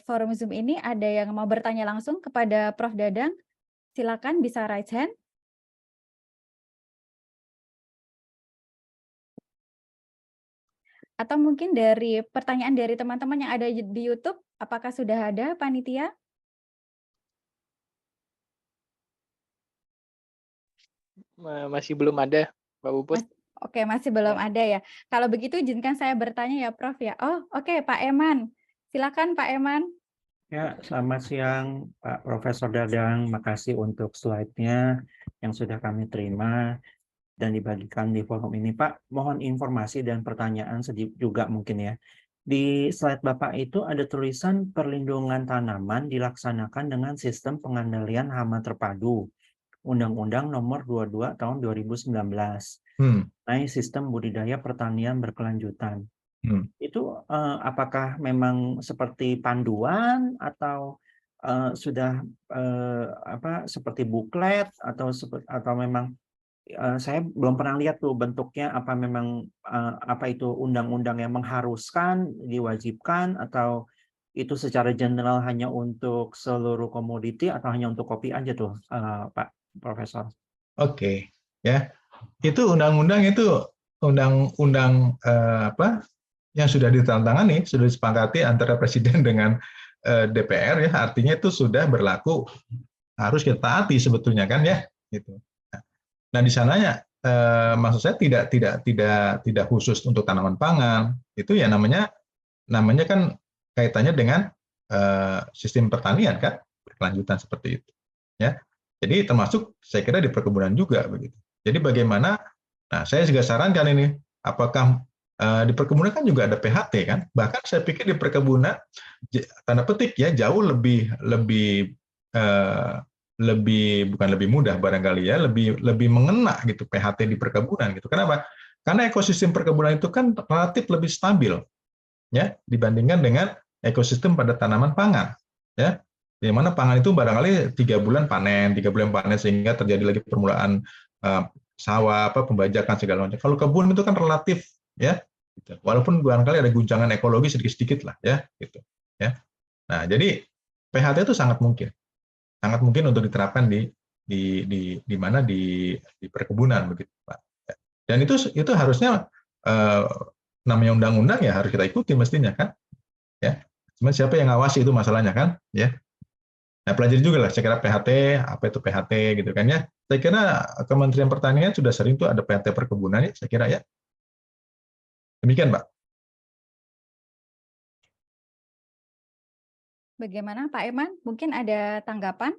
forum Zoom ini ada yang mau bertanya langsung kepada Prof Dadang. Silakan bisa raise hand. Atau mungkin dari pertanyaan dari teman-teman yang ada di YouTube, apakah sudah ada panitia? Masih belum ada, Mbak Puput. Oke, masih belum ada ya. Kalau begitu izinkan saya bertanya ya, Prof ya. Oh, oke, Pak Eman. Silakan Pak Eman. Ya, selamat siang Pak Profesor Dadang. Makasih untuk slide-nya yang sudah kami terima dan dibagikan di forum ini. Pak, mohon informasi dan pertanyaan juga mungkin ya. Di slide Bapak itu ada tulisan perlindungan tanaman dilaksanakan dengan sistem pengendalian hama terpadu. Undang-Undang Nomor 22 Tahun 2019. Mengenai sistem budidaya pertanian berkelanjutan. Itu apakah memang seperti panduan atau sudah seperti buklet atau memang saya belum pernah lihat tuh bentuknya, apa memang apa itu undang-undang yang mengharuskan, diwajibkan, atau itu secara general hanya untuk seluruh komoditi atau hanya untuk kopi aja tuh Pak Profesor? Oke, ya. Itu undang-undang yang sudah ditandatangani, sudah disepakati antara Presiden dengan DPR ya, artinya itu sudah berlaku, harus kita taati sebetulnya kan ya, gitu. Nah di sananya maksud saya tidak khusus untuk tanaman pangan, itu ya namanya kan kaitannya dengan sistem pertanian kan, berkelanjutan seperti itu, ya. Jadi termasuk saya kira di perkebunan juga begitu. Jadi bagaimana? Nah saya juga sarankan ini, apakah di perkebunan kan juga ada PHT kan, bahkan saya pikir di perkebunan tanda petik ya jauh lebih bukan lebih mudah barangkali ya, lebih mengena gitu PHT di perkebunan gitu. Kenapa? Karena ekosistem perkebunan itu kan relatif lebih stabil ya dibandingkan dengan ekosistem pada tanaman pangan ya. Di mana pangan itu barangkali 3 bulan panen sehingga terjadi lagi permulaan sawah, pembajakan segala macam. Kalau kebun itu kan relatif ya, gitu. Walaupun barangkali ada guncangan ekologi sedikit-sedikit lah ya, gitu ya. Nah jadi PHT itu sangat mungkin untuk diterapkan di perkebunan begitu Pak. Dan itu harusnya namanya undang-undang ya harus kita ikuti mestinya kan, ya. Cuma siapa yang ngawasi itu masalahnya kan, ya. Nah, pelajari juga lah, saya kira PHT, apa itu PHT gitu kan ya. Saya kira Kementerian Pertanian sudah sering tuh ada PHT perkebunan ya, saya kira ya. Demikian, Pak. Bagaimana Pak Eman? Mungkin ada tanggapan?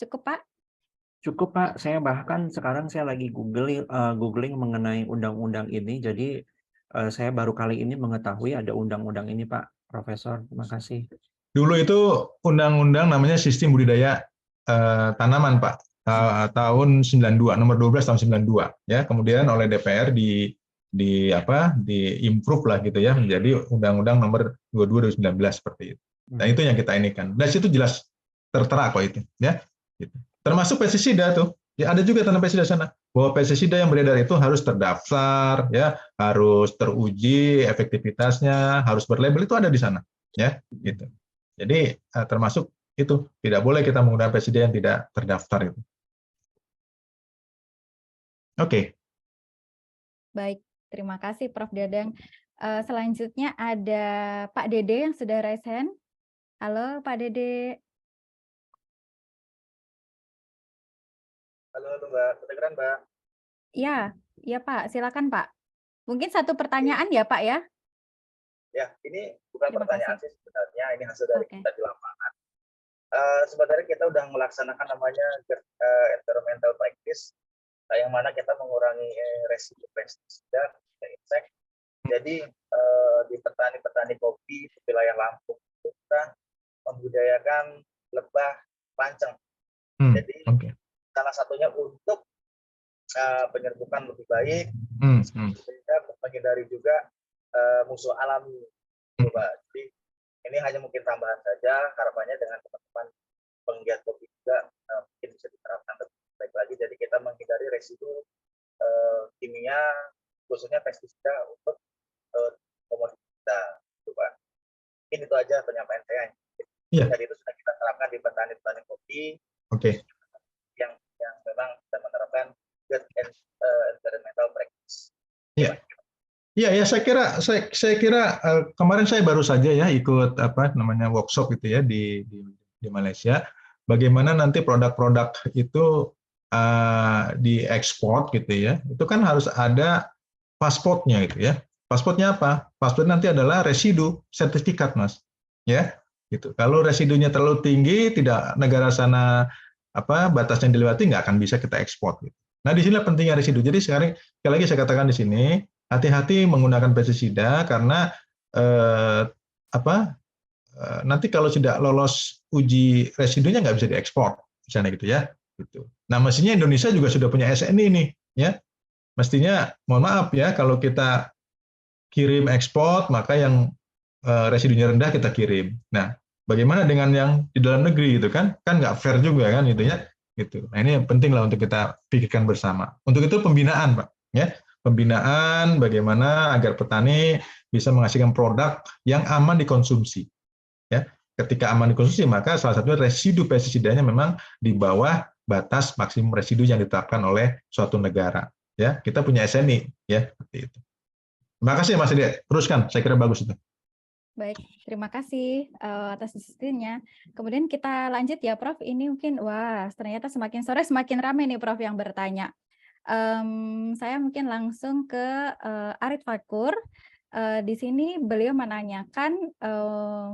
Cukup Pak? Cukup Pak, saya bahkan sekarang saya lagi googling mengenai undang-undang ini, jadi saya baru kali ini mengetahui ada undang-undang ini Pak Profesor. Terima kasih. Dulu itu undang-undang namanya Sistem Budidaya Tanaman Pak, tahun 92, nomor 12 tahun 92 ya. Kemudian oleh DPR di-improve lah gitu ya menjadi Undang-Undang nomor 22 2019 seperti itu. Dan itu yang kita inikan. Dan situ jelas tertera kok itu ya. Gitu. Termasuk pestisida tuh. Ya ada juga tentang pestisida sana. Bahwa pestisida yang beredar itu harus terdaftar ya, harus teruji efektivitasnya, harus berlabel, itu ada di sana ya, gitu. Jadi termasuk itu tidak boleh kita menggunakan pestisida yang tidak terdaftar itu. Oke. Baik, terima kasih Prof. Dadang. Selanjutnya ada Pak Dede yang sudah raise hand. Halo Pak Dede. Halo Mbak, kedengeran Mbak? Iya Pak, silakan Pak. Mungkin satu pertanyaan ya Pak ya? Ya, ini bukan pertanyaan sih sebenarnya, ini hasil dari kita di lapangan. Sebenarnya kita udah melaksanakan namanya environmental practice, yang mana kita mengurangi resiko pestisida, insek. Jadi di petani-petani kopi di wilayah Lampung kita membudidayakan lebah panceng. Jadi salah satunya untuk penyerbukan lebih baik, sehingga menghindari juga musuh alami. Jadi ini hanya mungkin tambahan saja, harapannya dengan teman-teman penggiat kopi juga mungkin bisa diterapkan lebih baik lagi. Jadi kita menghindari residu kimia, khususnya pestisida untuk komoditas kita. Mungkin itu aja penyampaian saya. Jadi itu sudah kita terapkan di petani-petani kopi. Yang memang kita menerapkan good environmental practice. Iya, saya kira kemarin saya baru saja ya ikut workshop gitu ya di Malaysia. Bagaimana nanti produk-produk itu diekspor gitu ya. Itu kan harus ada pasportnya gitu ya. Pasportnya apa? Pasport nanti adalah residu sertifikat, Mas. Ya, gitu. Kalau residunya terlalu tinggi, tidak negara sana batas yang dilewati, nggak akan bisa kita ekspor. Gitu. Nah, di sini pentingnya residu. Jadi sekali lagi saya katakan di sini, hati-hati menggunakan pestisida karena nanti kalau tidak lolos uji residunya nggak bisa diekspor, misalnya gitu ya. Gitu. Nah, mestinya Indonesia juga sudah punya SNI nih, ya. Mestinya, mohon maaf ya, kalau kita kirim ekspor, maka yang residunya rendah kita kirim. Nah, bagaimana dengan yang di dalam negeri gitu kan? Kan nggak fair juga kan gitu ya. Gitu. Nah, ini penting lah untuk kita pikirkan bersama. Untuk itu pembinaan, Pak, ya. Pembinaan bagaimana agar petani bisa menghasilkan produk yang aman dikonsumsi. Ya, ketika aman dikonsumsi, maka salah satunya residu pestisidanya memang di bawah batas maksimum residu yang ditetapkan oleh suatu negara. Ya, kita punya SNI, ya, seperti itu. Terima kasih, Mas Edi. Teruskan, saya kira bagus itu. Baik, terima kasih atas diskusinya. Kemudian kita lanjut ya, Prof. Ini mungkin, wah, ternyata semakin sore semakin ramai nih, Prof, yang bertanya. Saya mungkin langsung ke Arif Fakur. Di sini beliau menanyakan,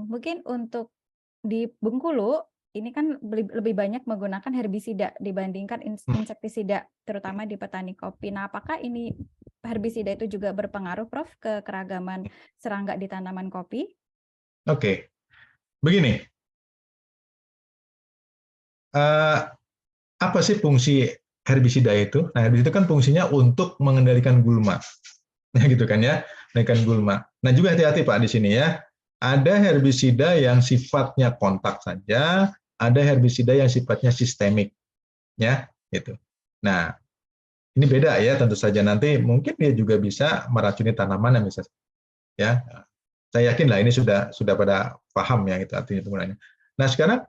mungkin untuk di Bengkulu, ini kan lebih banyak menggunakan herbisida dibandingkan insektisida, terutama di petani kopi. Nah, apakah ini herbisida itu juga berpengaruh, Prof, ke keragaman serangga di tanaman kopi? Oke, begini. Apa sih fungsi herbisida itu? Nah, herbisida itu kan fungsinya untuk mengendalikan gulma. Nah, gitu kan ya, mengendalikan gulma. Nah, juga hati-hati Pak di sini ya. Ada herbisida yang sifatnya kontak saja, ada herbisida yang sifatnya sistemik, ya, gitu. Nah, ini beda ya, tentu saja nanti mungkin dia juga bisa meracuni tanaman yang bisa, ya. Saya yakin lah ini sudah pada paham ya, itu artinya penggunanya. Nah, sekarang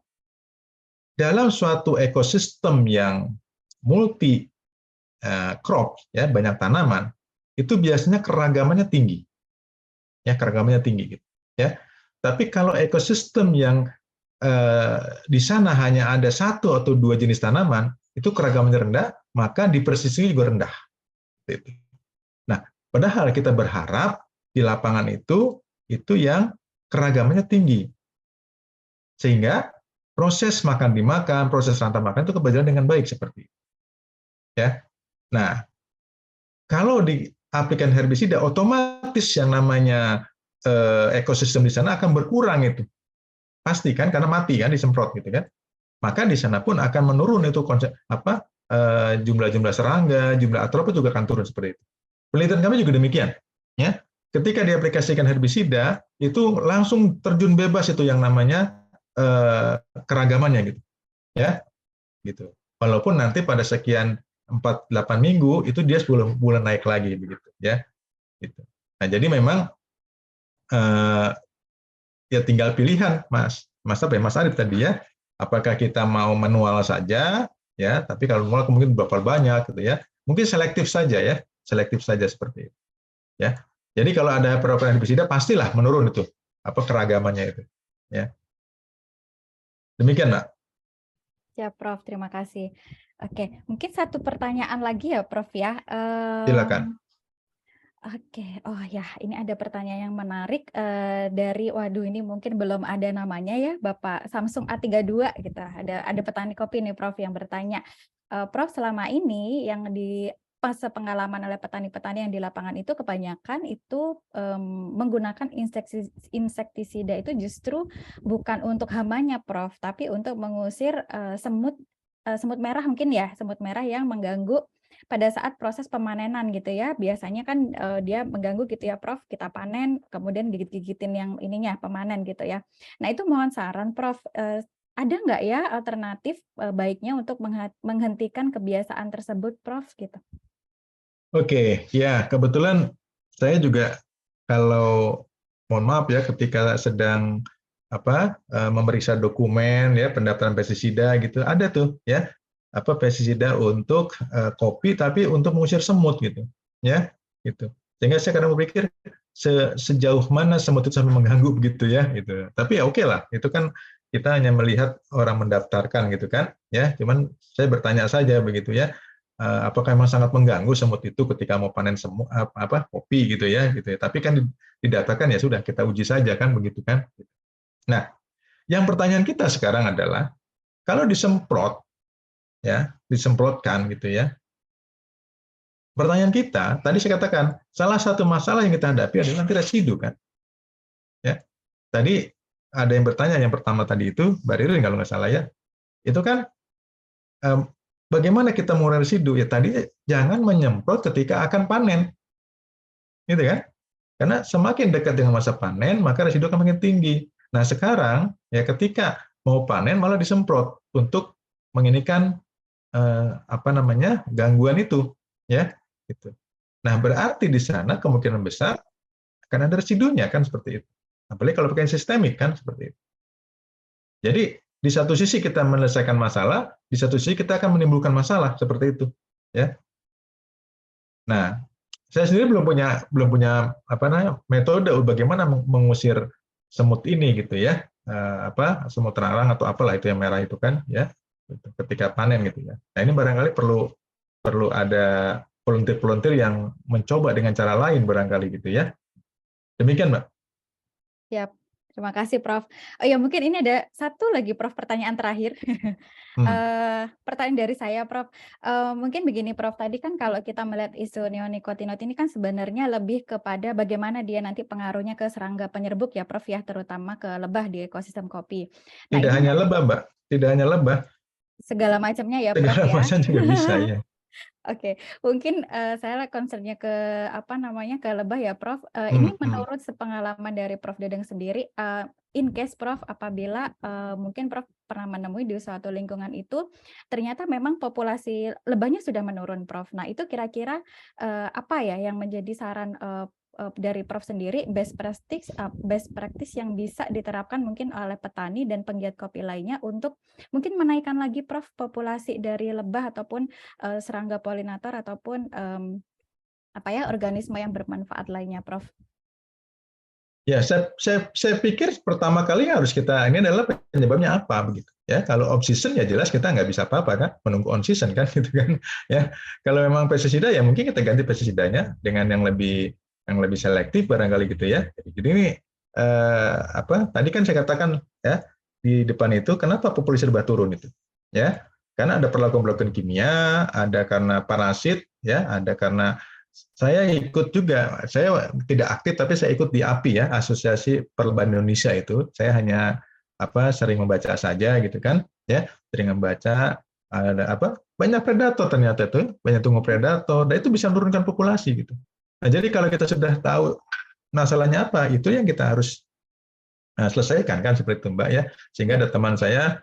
dalam suatu ekosistem yang multi crop, ya, banyak tanaman, itu biasanya keragamannya tinggi, ya, keragamannya tinggi, gitu. Ya, tapi kalau ekosistem yang di sana hanya ada 1 atau 2 jenis tanaman, itu keragamannya rendah, maka diversifikasi juga rendah. Nah, padahal kita berharap di lapangan itu yang keragamannya tinggi, sehingga proses makan dimakan, proses rantai makan itu berjalan dengan baik seperti itu. Ya, nah, kalau diaplikasikan herbisida, otomatis yang namanya ekosistem di sana akan berkurang itu, pasti kan, karena mati kan disemprot gitu kan, maka di sana pun akan menurun itu konsep jumlah serangga, jumlah artropod juga akan turun seperti itu. Penelitian kami juga demikian, ya. Ketika diaplikasikan herbisida itu langsung terjun bebas itu yang namanya keragamannya gitu, ya, gitu. Walaupun nanti pada sekian 4-8 minggu itu dia 10 bulan naik lagi begitu, ya, gitu. Nah, jadi memang ya tinggal pilihan, Mas Arif tadi ya, apakah kita mau manual saja, ya, tapi kalau manual mungkin bakal banyak gitu ya, mungkin selektif saja ya, seperti itu, ya. Jadi kalau ada peroperasi herbisida pastilah menurun itu keragamannya itu, ya. Demikian, Mbak. Ya, Prof, terima kasih. Oke, mungkin satu pertanyaan lagi ya, Prof ya. Silakan. Oke, oh ya, ini ada pertanyaan yang menarik dari, waduh, ini mungkin belum ada namanya ya, Bapak Samsung A32 gitu. Ada petani kopi nih, Prof, yang bertanya, Prof, selama ini yang di masa pengalaman oleh petani-petani yang di lapangan itu kebanyakan itu menggunakan insektisida itu justru bukan untuk hamanya, Prof, tapi untuk mengusir semut merah mungkin ya, semut merah yang mengganggu pada saat proses pemanenan gitu ya. Biasanya kan dia mengganggu gitu ya, Prof, kita panen kemudian gigit-gigitin yang ininya pemanen gitu ya. Nah, itu mohon saran, Prof, ada nggak ya alternatif baiknya untuk menghentikan kebiasaan tersebut, Prof, gitu? Oke, ya, kebetulan saya juga kalau mohon maaf ya, ketika sedang memeriksa dokumen ya pendaftaran pestisida gitu, ada tuh ya pestisida untuk kopi tapi untuk mengusir semut gitu, ya, gitu. Sehingga saya kadang berpikir sejauh mana semut itu sampai mengganggu begitu ya, gitu. Tapi ya oke lah, itu kan kita hanya melihat orang mendaftarkan gitu kan, ya. Cuman saya bertanya saja begitu ya. apakah memang sangat mengganggu semut itu ketika mau panen kopi gitu ya. Tapi kan didatakan ya sudah kita uji saja kan begitu kan. Nah, yang pertanyaan kita sekarang adalah kalau disemprot ya, disemprotkan gitu ya. Pertanyaan kita, tadi saya katakan, salah satu masalah yang kita hadapi adalah nanti residu kan. Ya. Tadi ada yang bertanya, yang pertama tadi itu, Mbak Ririn kalau nggak salah ya, itu kan bagaimana kita mengurangi residu? Ya tadi jangan menyemprot ketika akan panen. Gitu kan? Karena semakin dekat dengan masa panen, maka residu akan makin tinggi. Nah sekarang, ya ketika mau panen malah disemprot untuk menginikan gangguan itu. Ya. Gitu. Nah, berarti di sana kemungkinan besar akan ada residunya kan seperti itu. Apalagi kalau pakai sistemik kan seperti itu. Jadi di satu sisi kita menyelesaikan masalah, di satu sisi kita akan menimbulkan masalah seperti itu, ya. Nah, saya sendiri belum punya metode bagaimana mengusir semut ini gitu ya, semut terlarang atau apalah itu yang merah itu kan, ya, ketika panen gitu ya. Nah ini barangkali perlu ada volunteer yang mencoba dengan cara lain barangkali gitu ya. Demikian, Mbak. Siap. Terima kasih, Prof. Oh ya, mungkin ini ada satu lagi, Prof, pertanyaan terakhir. Pertanyaan dari saya, Prof. Mungkin begini, Prof. Tadi kan kalau kita melihat isu neonicotinoid ini kan sebenarnya lebih kepada bagaimana dia nanti pengaruhnya ke serangga penyerbuk ya, Prof, ya, terutama ke lebah di ekosistem kopi. Nah, Tidak hanya lebah, Mbak. Tidak hanya lebah. Segala macamnya ya, Prof, segala ya. macam juga bisa ya. Oke, mungkin saya concern-nya ke ke lebah ya, Prof. Ini menurut sepengalaman dari Prof Dadang sendiri, in case Prof apabila mungkin Prof pernah menemui di suatu lingkungan itu ternyata memang populasi lebahnya sudah menurun, Prof. Nah, itu kira-kira apa ya yang menjadi saran dari Prof sendiri best practice yang bisa diterapkan mungkin oleh petani dan penggiat kopi lainnya untuk mungkin menaikkan lagi, Prof, populasi dari lebah ataupun serangga polinator ataupun organisme yang bermanfaat lainnya, Prof. Ya, saya pikir pertama kali harus ini adalah penyebabnya apa begitu ya. Kalau off season ya jelas kita nggak bisa apa-apa kan, menunggu on season kan gitu kan ya. Kalau memang pestisida ya mungkin kita ganti pestisidanya dengan yang lebih selektif barangkali gitu ya. Jadi ini tadi kan saya katakan ya di depan itu kenapa populasi lebah turun itu ya, karena ada perlakuan kimia, ada karena parasit ya, ada karena saya ikut juga, saya tidak aktif tapi saya ikut di API ya, Asosiasi Perlebahan Indonesia itu. Saya hanya sering membaca saja gitu kan ya, sering membaca ada banyak predator ternyata itu, banyak tunggu predator, dan itu bisa menurunkan populasi gitu. Nah, jadi kalau kita sudah tahu masalahnya apa, itu yang kita harus selesaikan kan seperti itu, Mbak ya. Sehingga ada teman saya,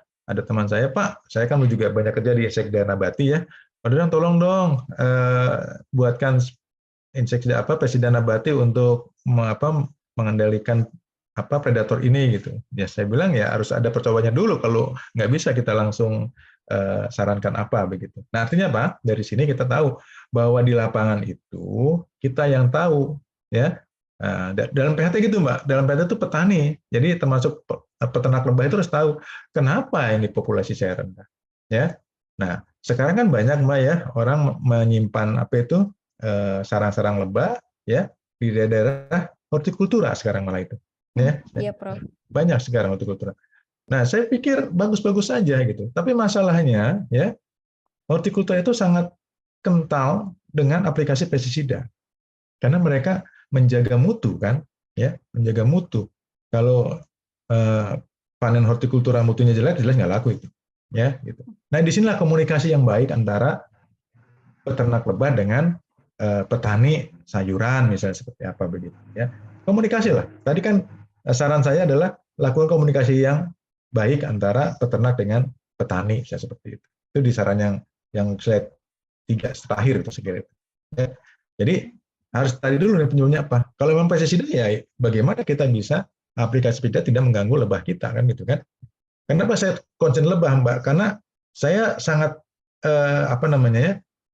Pak, saya kan juga banyak kerja di Sekda Nabati ya. Padahal tolong dong buatkan pestisida nabati untuk mengendalikan predator ini gitu. Ya saya bilang ya harus ada percobaannya dulu, kalau nggak bisa kita langsung sarankan begitu. Nah artinya apa? Dari sini kita tahu bahwa di lapangan itu kita yang tahu ya. Dalam PHT gitu, Mbak. Dalam PHT itu petani, jadi termasuk peternak lebah itu harus tahu kenapa ini populasi saya rendah. Ya. Nah sekarang kan banyak, Mbak ya, orang menyimpan sarang-sarang lebah ya di daerah hortikultura sekarang malah itu. Ya. Iya, Prof. Banyak sekarang hortikultura. Nah, saya pikir bagus-bagus saja gitu. Tapi masalahnya ya, hortikultura itu sangat kental dengan aplikasi pestisida. Karena mereka menjaga mutu kan, ya, menjaga mutu. Kalau panen hortikultura mutunya jelek, jelas nggak laku itu. Ya, gitu. Nah, disinilah komunikasi yang baik antara peternak lebah dengan petani sayuran misalnya seperti apa begitu ya. Komunikasi lah. Tadi kan saran saya adalah lakukan komunikasi yang baik antara peternak dengan petani, bisa seperti itu. Itu di saran yang slide 3 terakhir itu sekira itu. Ya. Jadi harus tadi dulu nih penyebabnya apa. Kalau memang pestisida ya bagaimana kita bisa aplikasi pestisida tidak mengganggu lebah kita kan gitu kan. Kenapa saya concern lebah, Mbak? Karena saya sangat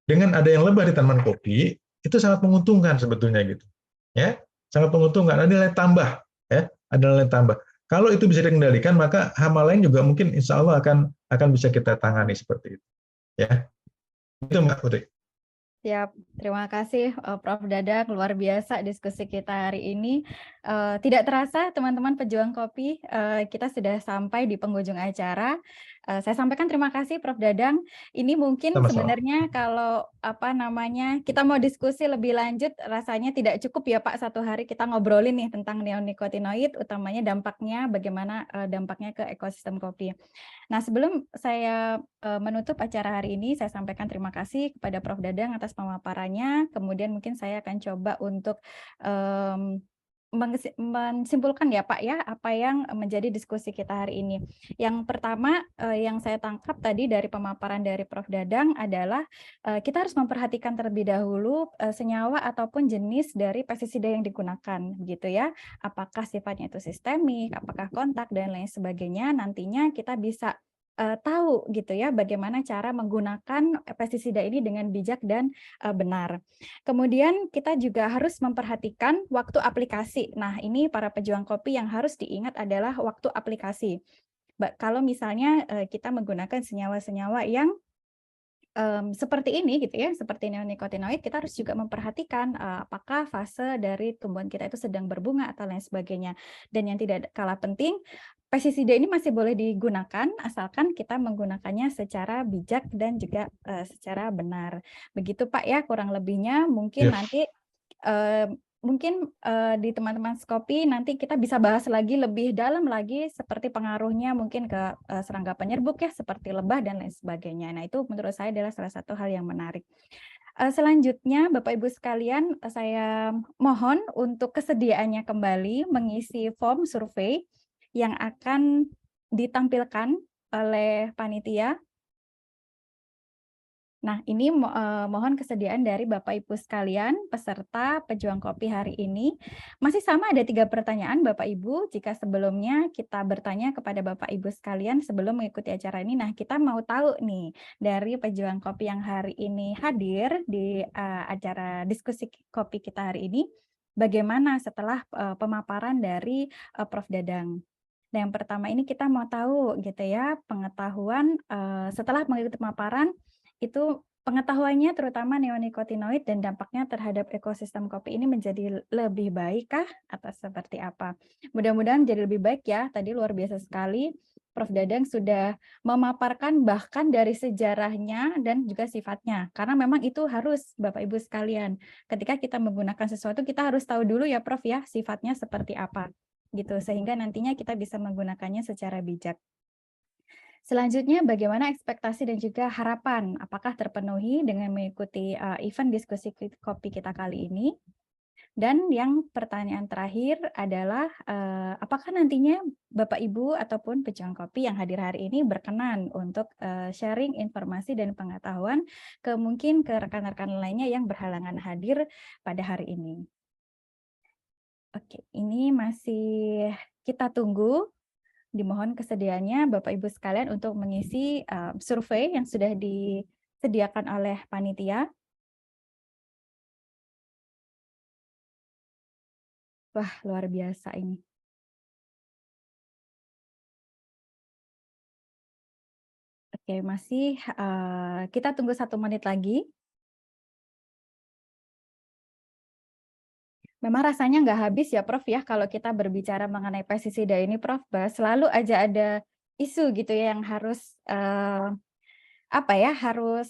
dengan ada yang lebah di tanaman kopi itu sangat menguntungkan sebetulnya gitu. Ya, sangat menguntungkan. Ada nilai tambah ya, ada nilai tambah. Kalau itu bisa dikendalikan, maka hama lain juga mungkin insya Allah akan bisa kita tangani seperti itu. Ya, Itu Mbak Putri. Siap, terima kasih Prof. Dadang, luar biasa diskusi kita hari ini. Tidak terasa teman-teman pejuang kopi, kita sudah sampai di penghujung acara. Saya sampaikan terima kasih Prof. Dadang. Ini mungkin sebenarnya kalau kita mau diskusi lebih lanjut, rasanya tidak cukup ya Pak, satu hari kita ngobrolin nih tentang neonikotinoid, utamanya dampaknya, bagaimana dampaknya ke ekosistem kopi. Nah, sebelum saya menutup acara hari ini, saya sampaikan terima kasih kepada Prof. Dadang atas pemaparannya. Kemudian mungkin saya akan coba untuk mensimpulkan ya Pak ya, apa yang menjadi diskusi kita hari ini. Yang pertama yang saya tangkap tadi dari pemaparan dari Prof. Dadang adalah kita harus memperhatikan terlebih dahulu senyawa ataupun jenis dari pestisida yang digunakan, gitu ya. Apakah sifatnya itu sistemik, apakah kontak dan lain sebagainya. Nantinya kita bisa tahu gitu ya bagaimana cara menggunakan pestisida ini dengan bijak dan benar. Kemudian kita juga harus memperhatikan waktu aplikasi. Nah, ini para pejuang kopi yang harus diingat adalah waktu aplikasi. Kalau misalnya kita menggunakan senyawa-senyawa yang seperti ini gitu ya, seperti neonikotinoid, kita harus juga memperhatikan apakah fase dari tumbuhan kita itu sedang berbunga atau lain sebagainya. Dan yang tidak kalah penting, pestisida ini masih boleh digunakan asalkan kita menggunakannya secara bijak dan juga secara benar. Begitu Pak ya, kurang lebihnya mungkin nanti di teman-teman Skopi nanti kita bisa bahas lagi lebih dalam lagi seperti pengaruhnya mungkin ke serangga penyerbuk ya, seperti lebah dan lain sebagainya. Nah, itu menurut saya adalah salah satu hal yang menarik. Selanjutnya, Bapak Ibu sekalian, saya mohon untuk kesediaannya kembali mengisi form survei yang akan ditampilkan oleh panitia. Nah, ini mohon kesediaan dari Bapak Ibu sekalian, peserta pejuang kopi hari ini. Masih sama ada 3 pertanyaan Bapak Ibu, jika sebelumnya kita bertanya kepada Bapak Ibu sekalian sebelum mengikuti acara ini. Nah, kita mau tahu nih, dari pejuang kopi yang hari ini hadir di acara diskusi kopi kita hari ini, bagaimana setelah pemaparan dari Prof. Dadang. Nah, yang pertama ini kita mau tahu gitu ya, pengetahuan setelah mengikuti pemaparan, itu pengetahuannya terutama neonikotinoid dan dampaknya terhadap ekosistem kopi ini menjadi lebih baik kah atau seperti apa? Mudah-mudahan menjadi lebih baik ya. Tadi luar biasa sekali Prof. Dadang sudah memaparkan bahkan dari sejarahnya dan juga sifatnya. Karena memang itu harus Bapak Ibu sekalian. Ketika kita menggunakan sesuatu kita harus tahu dulu ya Prof ya sifatnya seperti apa gitu, sehingga nantinya kita bisa menggunakannya secara bijak. Selanjutnya, bagaimana ekspektasi dan juga harapan? Apakah terpenuhi dengan mengikuti event diskusi kopi kita kali ini? Dan yang pertanyaan terakhir adalah, apakah nantinya Bapak Ibu ataupun pejuang kopi yang hadir hari ini berkenan untuk sharing informasi dan pengetahuan mungkin ke rekan-rekan lainnya yang berhalangan hadir pada hari ini? Oke, ini masih kita tunggu. Dimohon kesediaannya Bapak Ibu sekalian untuk mengisi survei yang sudah disediakan oleh panitia. Wah, luar biasa ini. Oke, masih kita tunggu 1 menit lagi. Memang rasanya nggak habis ya Prof ya kalau kita berbicara mengenai pestisida ini Prof, selalu aja ada isu gitu ya yang harus harus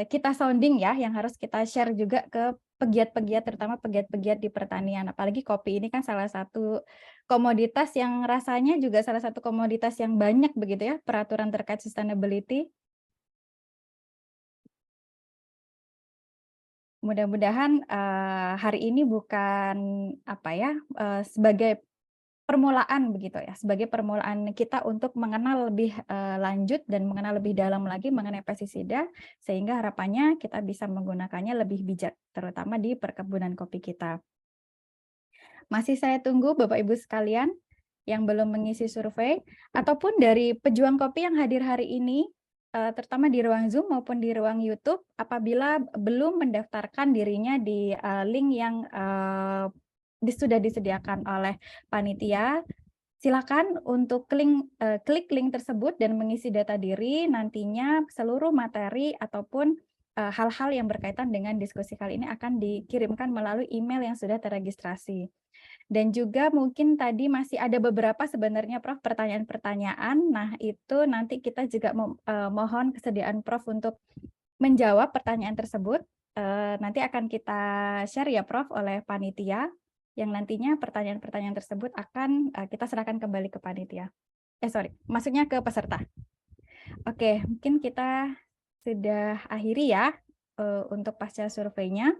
kita sounding ya, yang harus kita share juga ke pegiat-pegiat, terutama pegiat-pegiat di pertanian. Apalagi kopi ini kan salah satu komoditas yang rasanya juga salah satu komoditas yang banyak begitu ya peraturan terkait sustainability. Mudah-mudahan hari ini bukan sebagai permulaan begitu ya, sebagai permulaan kita untuk mengenal lebih lanjut dan mengenal lebih dalam lagi mengenai pestisida, sehingga harapannya kita bisa menggunakannya lebih bijak, terutama di perkebunan kopi kita. Masih saya tunggu Bapak Ibu sekalian yang belum mengisi survei, ataupun dari pejuang kopi yang hadir hari ini, terutama di ruang Zoom maupun di ruang YouTube, apabila belum mendaftarkan dirinya di link yang sudah disediakan oleh panitia, silakan untuk klik link tersebut dan mengisi data diri. Nantinya seluruh materi ataupun hal-hal yang berkaitan dengan diskusi kali ini akan dikirimkan melalui email yang sudah terregistrasi. Dan juga mungkin tadi masih ada beberapa sebenarnya Prof pertanyaan-pertanyaan. Nah, itu nanti kita juga mohon kesediaan Prof untuk menjawab pertanyaan tersebut. Nanti akan kita share ya Prof oleh panitia, yang nantinya pertanyaan-pertanyaan tersebut akan kita serahkan kembali ke panitia. Maksudnya ke peserta. Oke, mungkin kita sudah akhiri ya untuk pasca surveinya.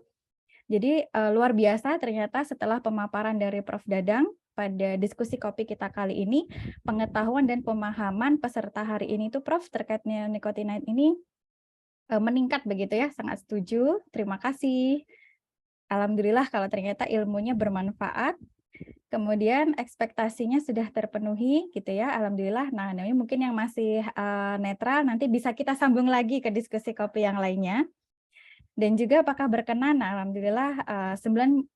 Jadi luar biasa ternyata setelah pemaparan dari Prof Dadang pada diskusi kopi kita kali ini, pengetahuan dan pemahaman peserta hari ini tuh Prof terkait neonicotinoid ini meningkat begitu ya, sangat setuju. Terima kasih. Alhamdulillah kalau ternyata ilmunya bermanfaat. Kemudian ekspektasinya sudah terpenuhi gitu ya, alhamdulillah. Nah, ini mungkin yang masih netral nanti bisa kita sambung lagi ke diskusi kopi yang lainnya. Dan juga apakah berkenan? Nah, alhamdulillah 90%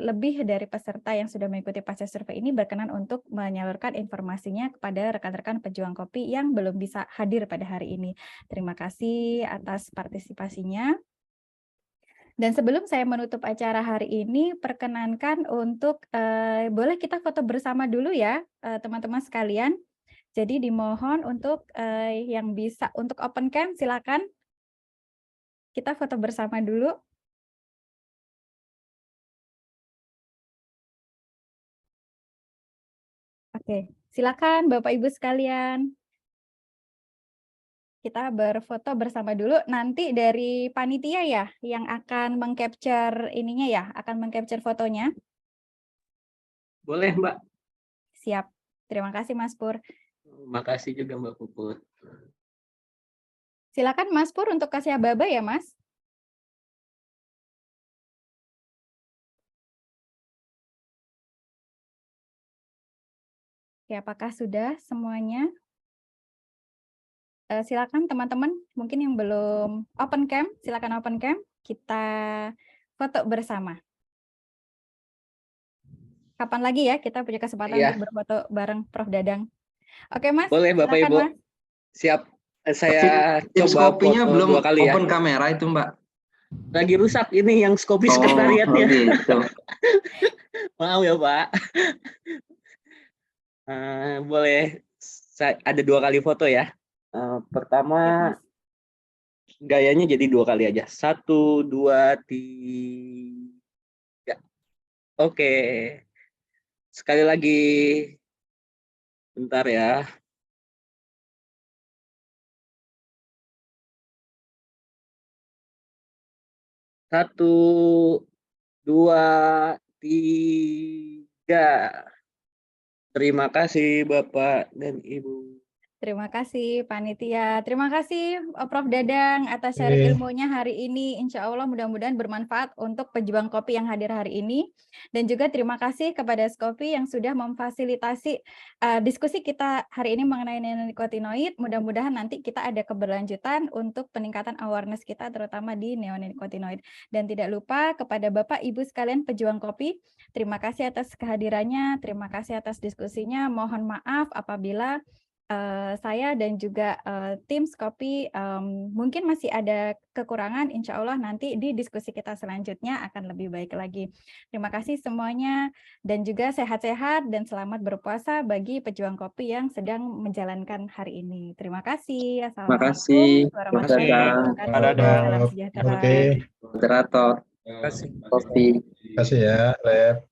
lebih dari peserta yang sudah mengikuti pasca survei ini berkenan untuk menyalurkan informasinya kepada rekan-rekan pejuang kopi yang belum bisa hadir pada hari ini. Terima kasih atas partisipasinya. Dan sebelum saya menutup acara hari ini, perkenankan untuk boleh kita foto bersama dulu ya, teman-teman sekalian. Jadi dimohon untuk yang bisa untuk open cam, silakan. Kita foto bersama dulu. Oke, silakan Bapak Ibu sekalian. Kita berfoto bersama dulu. Nanti dari panitia ya yang akan mengcapture ininya ya, akan mengcapture fotonya. Boleh, Mbak. Siap. Terima kasih Mas Pur. Makasih juga Mbak Puput. Silakan Mas Pur untuk kasih aba-aba ya, Mas. Oke, apakah sudah semuanya? Silakan teman-teman, mungkin yang belum open cam, silakan open cam. Kita foto bersama. Kapan lagi ya kita punya kesempatan untuk berfoto bareng Prof Dadang? Oke, Mas. Boleh Bapak silakan, Ibu. Mas. Siap. Saya coba kopinya foto belum 2 kali ya. open kamera itu, Mbak. Lagi rusak ini yang Skopi sekretariatnya. Gitu. Maaf ya Pak. Boleh ada 2 kali foto ya. Pertama gayanya jadi 2 kali aja. 1, 2, 3. Oke. Sekali lagi. Bentar ya. 1, 2, 3. Terima kasih Bapak dan Ibu. Terima kasih panitia. Terima kasih Prof Dadang atas sharing ilmunya hari ini. Insya Allah mudah-mudahan bermanfaat untuk pejuang kopi yang hadir hari ini. Dan juga terima kasih kepada Skopi yang sudah memfasilitasi diskusi kita hari ini mengenai neonicotinoid. Mudah-mudahan nanti kita ada keberlanjutan untuk peningkatan awareness kita terutama di neonicotinoid. Dan tidak lupa kepada Bapak Ibu sekalian pejuang kopi, terima kasih atas kehadirannya, terima kasih atas diskusinya. Mohon maaf apabila saya dan juga tim Skopi mungkin masih ada kekurangan. Insya Allah nanti di diskusi kita selanjutnya akan lebih baik lagi. Terima kasih semuanya dan juga sehat-sehat dan selamat berpuasa bagi pejuang kopi yang sedang menjalankan hari ini. Terima kasih. Assalamualaikum warahmatullahi wabarakatuh. Salam sejahtera. Oke. Moderator. Terima kasih. Kopi. Terima kasih ya, Lep.